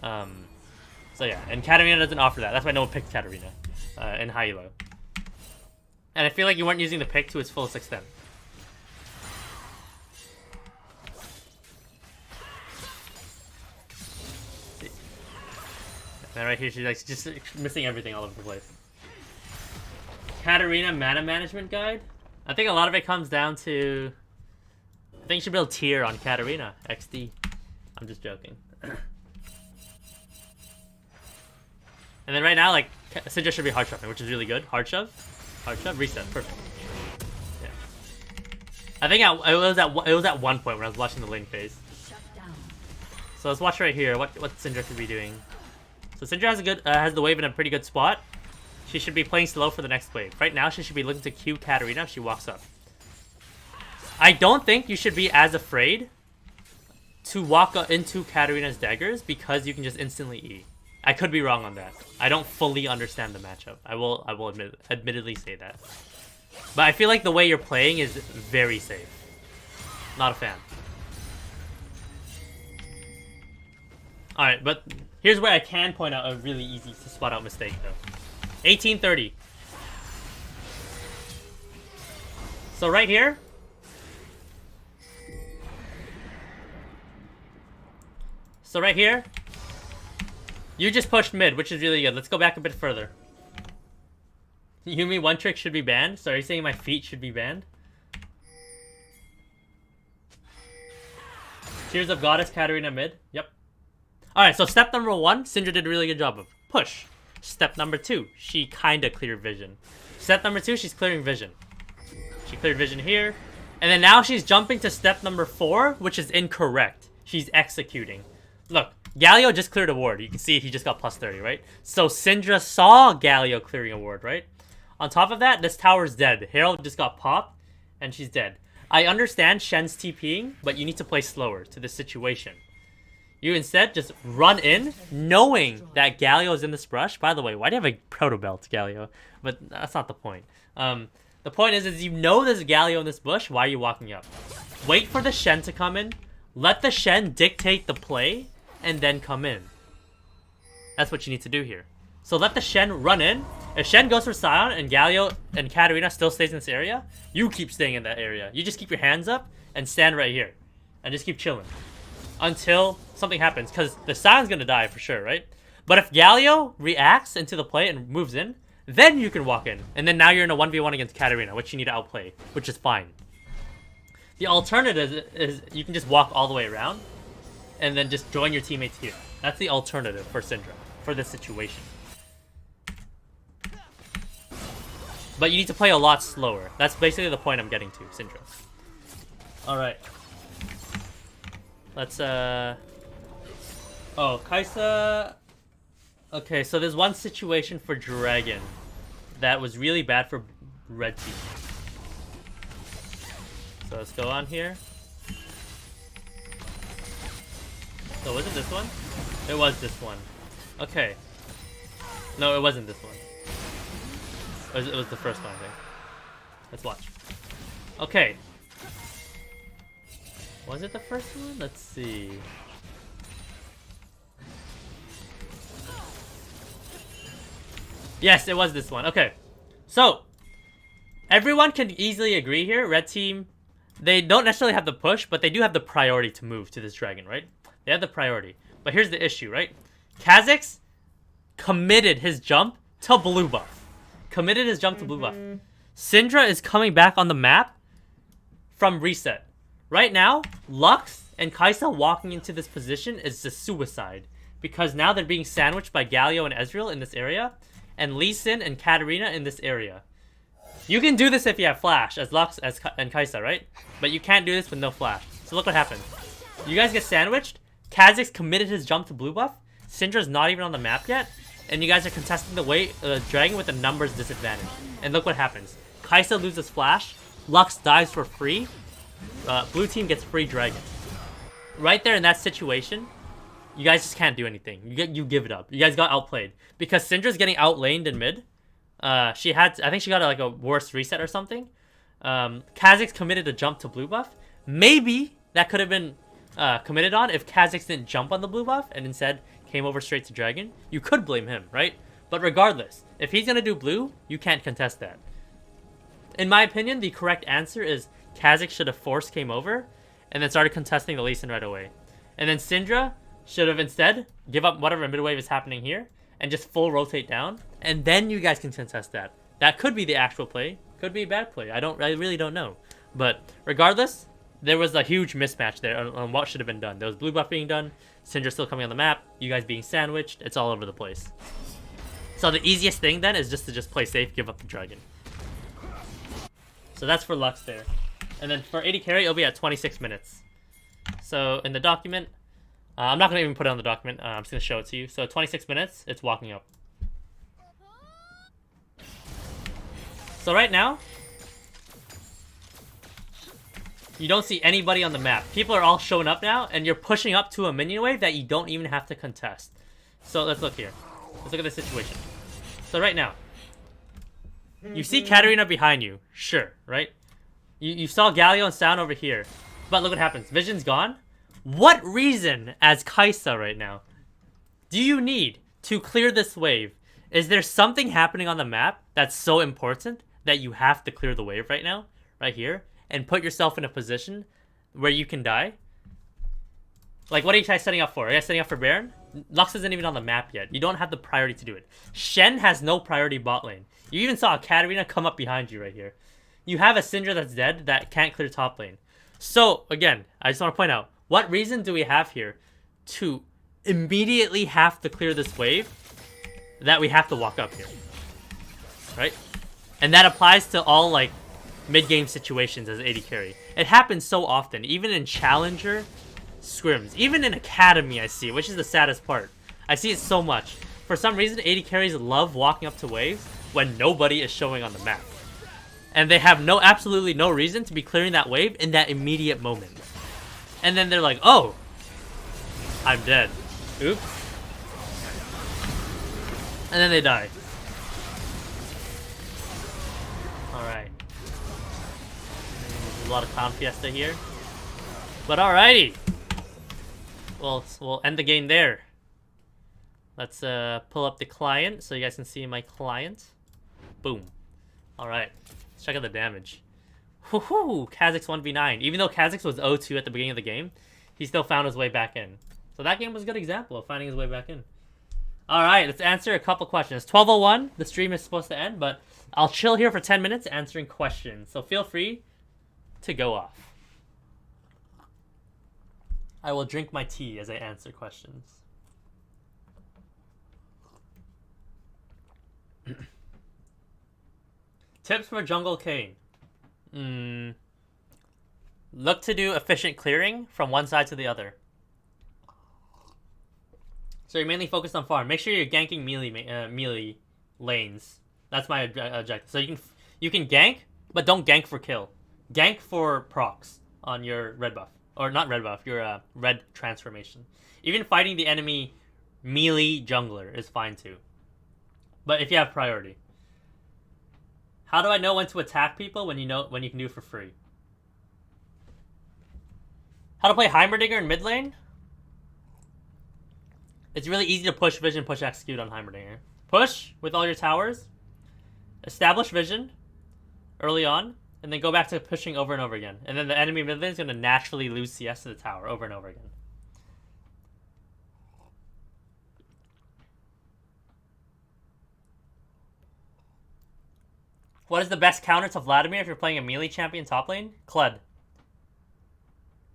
So yeah, and Katarina doesn't offer that. That's why no one picked Katarina in high elo. And I feel like you weren't using the pick to its fullest extent. And right here, she's like just missing everything all over the place. Katarina mana management guide. I think a lot of it comes down to, I think you should build tier on Katarina XD. I'm just joking. And then right now, like, Syndra should be hard shoving, which is really good. Hard shove, reset, perfect. Yeah. I think it was at one point when I was watching the lane phase. So let's watch right here what Syndra could be doing. So Syndra has the wave in a pretty good spot. She should be playing slow for the next wave. Right now, she should be looking to Q Katarina if she walks up. I don't think you should be as afraid to walk into Katarina's daggers because you can just instantly E. I could be wrong on that. I don't fully understand the matchup. I will admittedly say that. But I feel like the way you're playing is very safe. Not a fan. Alright, but here's where I can point out a really easy to spot out mistake though. 1830. So right here. You just pushed mid, which is really good. Let's go back a bit further. You mean one trick should be banned? So are you saying my feet should be banned? Tears of Goddess, Katarina mid. Yep. Alright, so step number 1, Syndra did a really good job of. Push. Step number 2, she kinda cleared vision. Step number 2, she's clearing vision. She cleared vision here. And then now she's jumping to step number 4, which is incorrect. She's executing. Look, Galio just cleared a ward. You can see he just got plus 30, right? So Syndra saw Galio clearing a ward, right? On top of that, this tower's dead. Herald just got popped, and she's dead. I understand Shen's TPing, but you need to play slower to this situation. You instead just run in, knowing that Galio is in this brush. By the way, why do you have a proto belt, Galio? But that's not the point. The point is you know there's a Galio in this bush. Why are you walking up? Wait for the Shen to come in. Let the Shen dictate the play, and then come in. That's what you need to do here. So let the Shen run in. If Shen goes for Sion and Galio and Katarina still stays in this area, you keep staying in that area. You just keep your hands up and stand right here. And just keep chilling. Until something happens. Because the Sion's going to die for sure, right? But if Galio reacts into the play and moves in, then you can walk in. And then now you're in a 1v1 against Katarina, which you need to outplay. Which is fine. The alternative is you can just walk all the way around. And then just join your teammates here. That's the alternative for Syndra. For this situation. But you need to play a lot slower. That's basically the point I'm getting to, Syndra. Alright. Let's, Oh, Kai'Sa... Okay, so there's one situation for Dragon that was really bad for Red Team. So let's go on here. So was it this one? It was this one. Okay. No, it wasn't this one. It was the first one, I think. Let's watch. Okay. Was it the first one? Let's see. Yes, it was this one. Okay. So, everyone can easily agree here. Red team, they don't necessarily have the push, but they do have the priority to move to this dragon, right? They have the priority. But here's the issue, right? Kha'Zix committed his jump to blue buff. Syndra is coming back on the map from reset. Right now, Lux and Kai'Sa walking into this position is a suicide. Because now they're being sandwiched by Galio and Ezreal in this area. And Lee Sin and Katarina in this area. You can do this if you have flash, as Lux and Kai'Sa, right? But you can't do this with no flash. So look what happened. You guys get sandwiched. Kha'Zix committed his jump to blue buff. Syndra's not even on the map yet. And you guys are contesting the dragon with a numbers disadvantage. And look what happens. Kai'Sa loses flash. Lux dies for free. Blue team gets free dragon. Right there in that situation, you guys just can't do anything. You give it up. You guys got outplayed. Because Syndra's getting outlaned in mid. I think she got like a worse reset or something. Kha'Zix committed a jump to blue buff. Maybe that could have been committed on if Kha'Zix didn't jump on the blue buff and instead came over straight to dragon. You could blame him, right? But regardless, if he's gonna do blue, you can't contest that. In my opinion, the correct answer is Kha'Zix should have forced came over and then started contesting the Lee Sin right away. And then Syndra should have instead give up whatever mid wave is happening here and just full rotate down. And then you guys can contest that. That could be the actual play. Could be a bad play. I really don't know. But regardless, there was a huge mismatch there on what should have been done. There was blue buff being done, Syndra still coming on the map, you guys being sandwiched. It's all over the place. So the easiest thing then is just to play safe, give up the dragon. So that's for Lux there. And then for AD carry, it'll be at 26 minutes. So in the document, I'm not going to even put it on the document. I'm just going to show it to you. So 26 minutes, it's walking up. So right now, you don't see anybody on the map. People are all showing up now, and you're pushing up to a minion wave that you don't even have to contest. So let's look here. Let's look at the situation. So right now, you see Katarina behind you. Sure, right? You saw Galio and Sound over here. But look what happens. Vision's gone. What reason, as Kaisa right now, do you need to clear this wave? Is there something happening on the map that's so important that you have to clear the wave right now? Right here? And put yourself in a position where you can die? Like, what are you guys setting up for? Are you guys setting up for Baron? Lux isn't even on the map yet. You don't have the priority to do it. Shen has no priority bot lane. You even saw a Katarina come up behind you right here. You have a Syndra that's dead that can't clear top lane. So, again, I just want to point out, what reason do we have here to immediately have to clear this wave that we have to walk up here? Right? And that applies to all, like, mid-game situations as AD carry. It happens so often, even in Challenger scrims. Even in Academy I see, which is the saddest part. I see it so much. For some reason, AD carries love walking up to waves when nobody is showing on the map. And they have absolutely no reason to be clearing that wave in that immediate moment. And then they're like, oh, I'm dead. Oops. And then they die. Alright. There's a lot of Clown Fiesta here. But alrighty. Well, we'll end the game there. Let's pull up the client so you guys can see my client. Boom. Alright. Let's check out the damage. Woohoo! Kha'Zix 1v9. Even though Kha'Zix was 0-2 at the beginning of the game, he still found his way back in. So that game was a good example of finding his way back in. Alright, let's answer a couple questions. 12:01, the stream is supposed to end, but I'll chill here for 10 minutes answering questions. So feel free to go off. I will drink my tea as I answer questions. Tips for Jungle Kane. Look to do efficient clearing from one side to the other. So you're mainly focused on farm. Make sure you're ganking melee lanes. That's my objective. So you can gank, but don't gank for kill. Gank for procs on your red buff. Or not red buff, your red transformation. Even fighting the enemy melee jungler is fine too. But if you have priority. How do I know when to attack people when you can do it for free? How to play Heimerdinger in mid lane? It's really easy to push vision, push execute on Heimerdinger. Push with all your towers. Establish vision early on. And then go back to pushing over and over again. And then the enemy mid lane is going to naturally lose CS to the tower over and over again. What is the best counter to Vladimir if you're playing a melee champion top lane? Kled.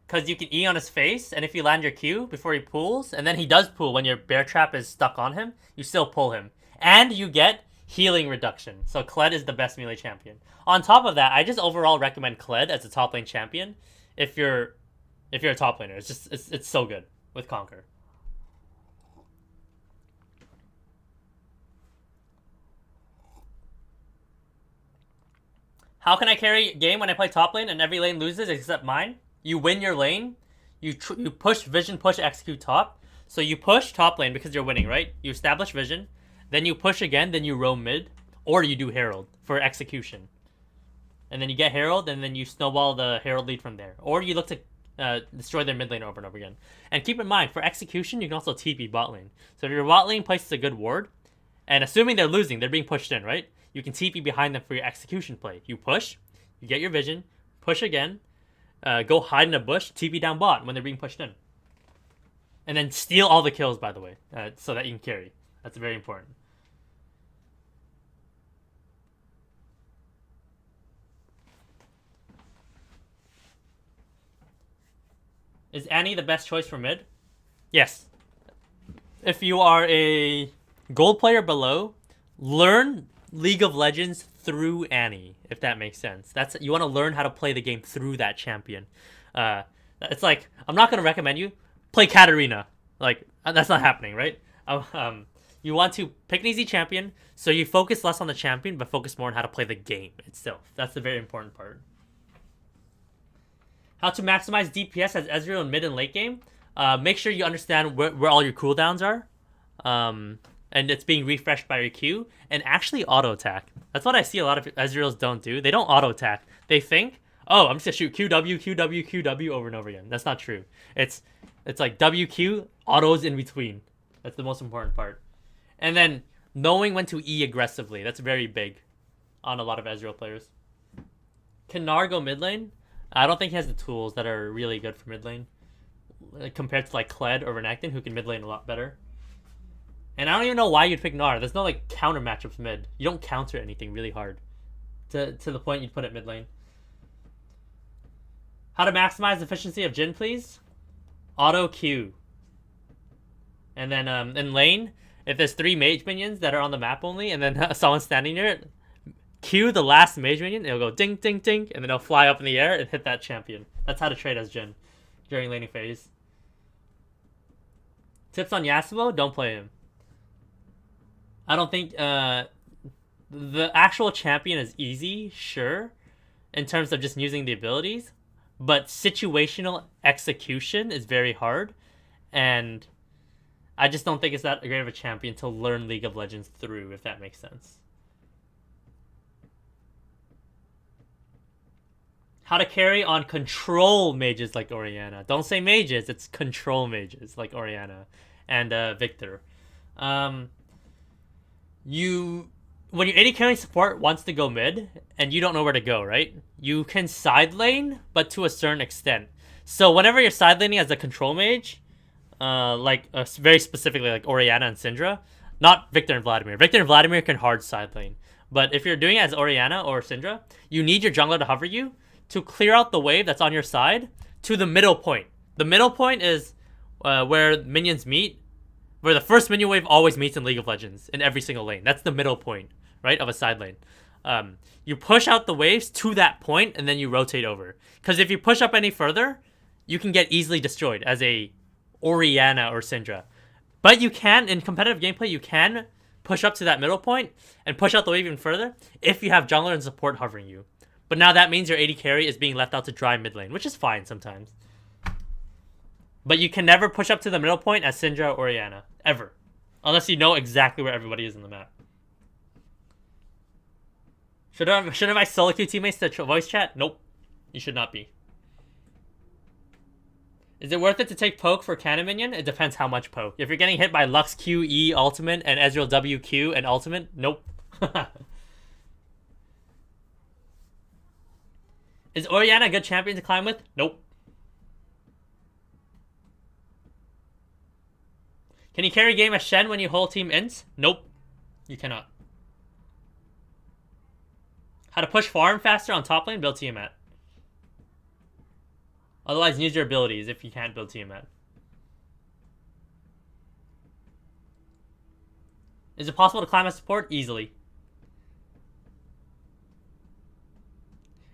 Because you can E on his face, and if you land your Q before he pulls, and then he does pull when your bear trap is stuck on him, you still pull him. And you get healing reduction. So Kled is the best melee champion. On top of that, I just overall recommend Kled as a top lane champion if you're a top laner. It's so good with Conquer. How can I carry game when I play top lane and every lane loses except mine? You win your lane, you push vision, push execute top. So you push top lane because you're winning, right? You establish vision, then you push again, then you roam mid, or you do herald for execution. And then you get herald, and then you snowball the herald lead from there. Or you look to destroy their mid lane over and over again. And keep in mind, for execution, you can also TP bot lane. So if your bot lane places a good ward, and assuming they're losing, they're being pushed in, right? You can TP behind them for your execution play. You push, you get your vision, push again, go hide in a bush, TP down bot when they're being pushed in. And then steal all the kills, by the way, so that you can carry. That's very important. Is Annie the best choice for mid? Yes. If you are a gold player below learn League of Legends through Annie, if that makes sense. You want to learn how to play the game through that champion. It's like, I'm not gonna recommend you play Katarina. Like, that's not happening, right? You want to pick an easy champion, so you focus less on the champion, but focus more on how to play the game itself. That's the very important part. How to maximize DPS as Ezreal in mid and late game. Make sure you understand where all your cooldowns are. And it's being refreshed by your Q. And actually auto attack. That's what I see a lot of Ezreals don't do. They don't auto attack. They think, oh, I'm just gonna shoot QW, QW, QW over and over again. That's not true. It's like WQ, autos in between. That's the most important part. And then knowing when to E aggressively. That's very big on a lot of Ezreal players. Can Gnar go mid lane? I don't think he has the tools that are really good for mid lane. Compared to like Kled or Renekton, who can mid lane a lot better. And I don't even know why you'd pick Gnar. There's no like counter matchups mid. You don't counter anything really hard. To the point you'd put it mid lane. How to maximize efficiency of Jhin, please? Auto Q. And then in lane, if there's 3 mage minions that are on the map only, and then someone standing near it, Q the last mage minion, it'll go ding, ding, ding, and then it'll fly up in the air and hit that champion. That's how to trade as Jhin during laning phase. Tips on Yasuo? Don't play him. I don't think the actual champion is easy, sure, in terms of just using the abilities, but situational execution is very hard, and I just don't think it's that great of a champion to learn League of Legends through, if that makes sense. How to carry on control mages like Orianna. Don't say mages, it's control mages like Orianna and Victor. When your AD carrying support wants to go mid and you don't know where to go, right? You can side lane, but to a certain extent. So whenever you're side laning as a control mage, very specifically like Orianna and Syndra, not Victor and Vladimir. Victor and Vladimir can hard side lane. But if you're doing it as Orianna or Syndra, you need your jungler to hover you to clear out the wave that's on your side to the middle point. The middle point is where minions meet, where the first minion wave always meets in League of Legends in every single lane. That's the middle point, right, of a side lane. You push out the waves to that point, and then you rotate over. Because if you push up any further, you can get easily destroyed as a Orianna or Syndra. But you can, in competitive gameplay, you can push up to that middle point and push out the wave even further if you have jungler and support hovering you. But now that means your AD carry is being left out to dry mid lane, which is fine sometimes. But you can never push up to the middle point as Syndra or Orianna. Ever. Unless you know exactly where everybody is in the map. Should I solo queue teammates to voice chat? Nope. You should not be. Is it worth it to take poke for cannon minion? It depends how much poke. If you're getting hit by Lux Q, E, ultimate, and Ezreal W, Q, and ultimate, nope. Is Orianna a good champion to climb with? Nope. Can you carry game as Shen when you whole team ints? Nope. You cannot. How to push farm faster on top lane? Build Tiamat. Otherwise, use your abilities if you can't build Tiamat. Is it possible to climb as support? Easily.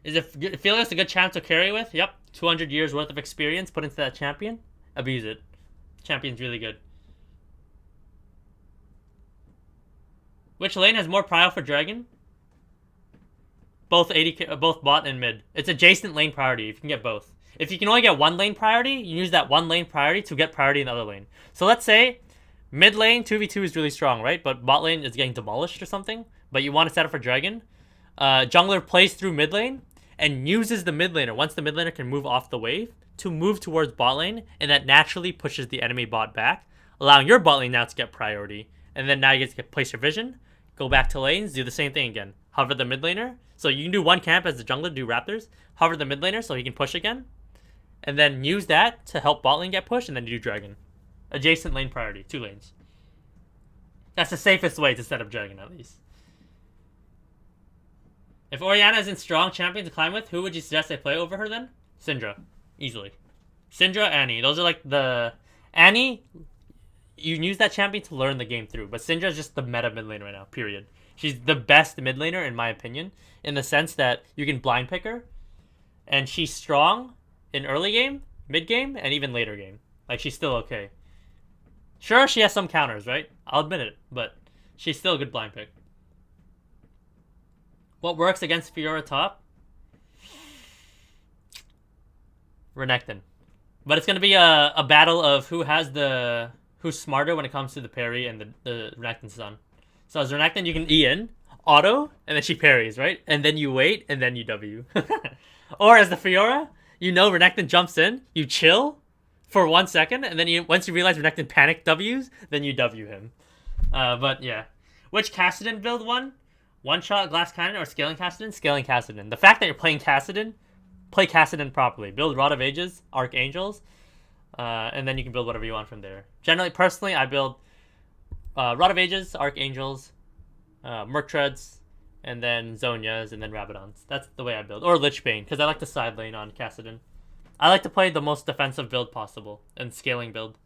Is it Felix a good champ to carry with? Yep. 200 years worth of experience put into that champion. Abuse it. Champion's really good. Which lane has more prio for Dragon? Both bot and mid. It's adjacent lane priority if you can get both. If you can only get one lane priority, you use that one lane priority to get priority in the other lane. So let's say mid lane 2v2 is really strong, right? But bot lane is getting demolished or something. But you want to set up for Dragon. Jungler plays through mid lane and uses the mid laner once the mid laner can move off the wave to move towards bot lane, and that naturally pushes the enemy bot back, allowing your bot lane now to get priority. And then now you get to place your vision, go back to lanes, do the same thing again. Hover the mid laner. So you can do one camp as the jungler, do Raptors. Hover the mid laner so he can push again. And then use that to help bot lane get pushed, and then you do Dragon. Adjacent lane priority, 2 lanes. That's the safest way to set up Dragon, at least. If Orianna isn't strong champion to climb with, who would you suggest I play over her then? Syndra. Easily. Syndra, Annie. Those are like the... Annie, you use that champion to learn the game through. But Syndra is just the meta mid laner right now, period. She's the best mid laner, in my opinion, in the sense that you can blind pick her, and she's strong in early game, mid game, and even later game. Like, she's still okay. Sure, she has some counters, right? I'll admit it, but she's still a good blind pick. What works against Fiora top? Renekton. But it's going to be a battle of who's smarter when it comes to the parry and the Renekton stun. So as Renekton, you can E in, auto, and then she parries, right? And then you wait, and then you W. Or as the Fiora, you know Renekton jumps in, you chill for 1 second, and then once you realize Renekton panic Ws, then you W him. But yeah. Which Kassadin build won? One-shot Glass Cannon or Scaling Kassadin? Scaling Kassadin. The fact that you're playing Kassadin, play Kassadin properly. Build Rod of Ages, Archangels, and then you can build whatever you want from there. Generally, personally, I build Rod of Ages, Archangels, Merc Treads, and then Zonias, and then Rabadons. That's the way I build. Or Lichbane, because I like to side lane on Kassadin. I like to play the most defensive build possible, and scaling build.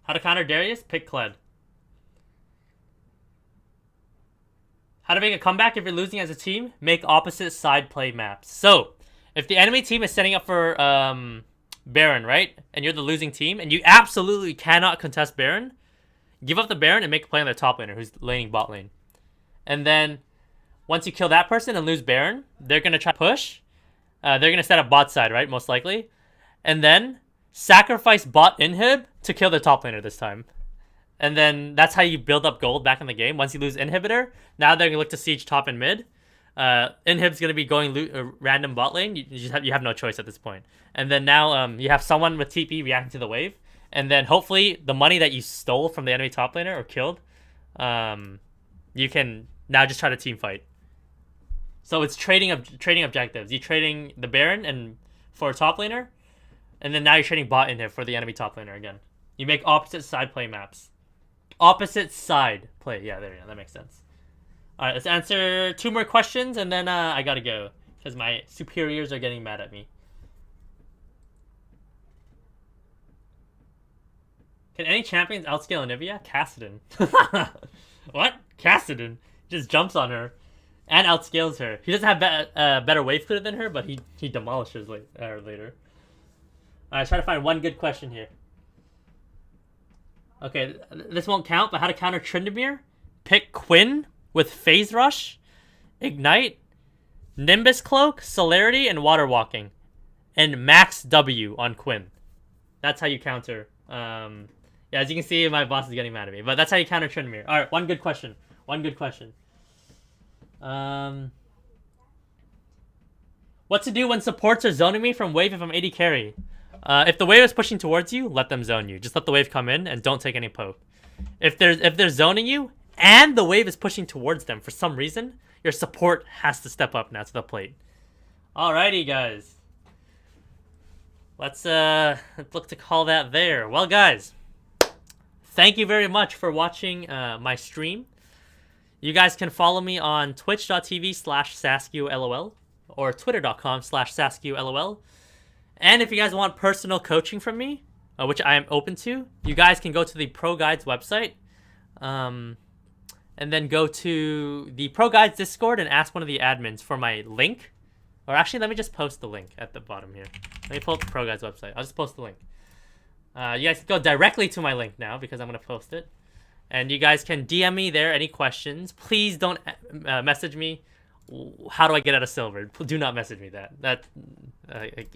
How to counter Darius? Pick Kled. How to make a comeback if you're losing as a team? Make opposite side play maps. So, if the enemy team is setting up for Baron, right? And you're the losing team, and you absolutely cannot contest Baron, give up the Baron and make a play on the top laner who's laning bot lane. And then, once you kill that person and lose Baron, they're going to try to push. They're going to set up bot side, right? Most likely. And then, sacrifice bot inhib to kill the top laner this time. And then that's how you build up gold back in the game. Once you lose inhibitor, now they're going to look to siege top and mid. Inhib's going to be going random bot lane. You have no choice at this point. And then now you have someone with TP reacting to the wave. And then hopefully the money that you stole from the enemy top laner or killed, you can now just try to team fight. So it's trading objectives. You're trading the Baron and for a top laner. And then now you're trading bot inhib for the enemy top laner again. You make opposite side play maps. Opposite side play. Yeah, there you go. That makes sense. Alright, let's answer 2 more questions, and then I gotta go. Because my superiors are getting mad at me. Can any champions outscale Anivia? Kassadin. What? Kassadin just jumps on her and outscales her. He doesn't have better wave clear than her, but he demolishes her later. Alright, try to find one good question here. Okay, this won't count, but how to counter Tryndamere? Pick Quinn with Phase Rush, Ignite, Nimbus Cloak, Celerity, and Water Walking. And max W on Quinn. That's how you counter. Yeah, as you can see, my boss is getting mad at me. But that's how you counter Tryndamere. Alright, one good question. What to do when supports are zoning me from wave if I'm AD carry? If the wave is pushing towards you, let them zone you. Just let the wave come in and don't take any poke. If they're zoning you and the wave is pushing towards them for some reason, your support has to step up now to the plate. Alrighty, guys. Let's look to call that there. Well, guys, thank you very much for watching my stream. You guys can follow me on twitch.tv/SaskioLOL or twitter.com/SaskioLOL. And if you guys want personal coaching from me, which I am open to, you guys can go to the ProGuides website. And then go to the ProGuides Discord and ask one of the admins for my link. Or actually, let me just post the link at the bottom here. Let me pull up the ProGuides website. I'll just post the link. You guys can go directly to my link now because I'm going to post it. And you guys can DM me there any questions. Please don't message me. How do I get out of silver? Do not message me that.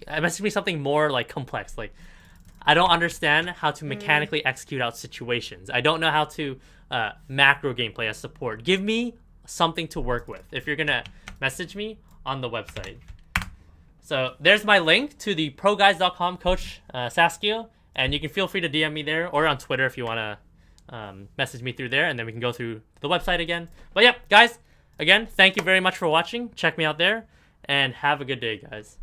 Message me something more like complex. Like, I don't understand how to mechanically execute out situations. I don't know how to macro gameplay as support. Give me something to work with if you're gonna message me on the website. So there's my link to the ProGuides.com coach Saskio, and you can feel free to DM me there or on Twitter if you wanna message me through there, and then we can go through the website again. But yeah, guys. Again, thank you very much for watching. Check me out there, and have a good day, guys.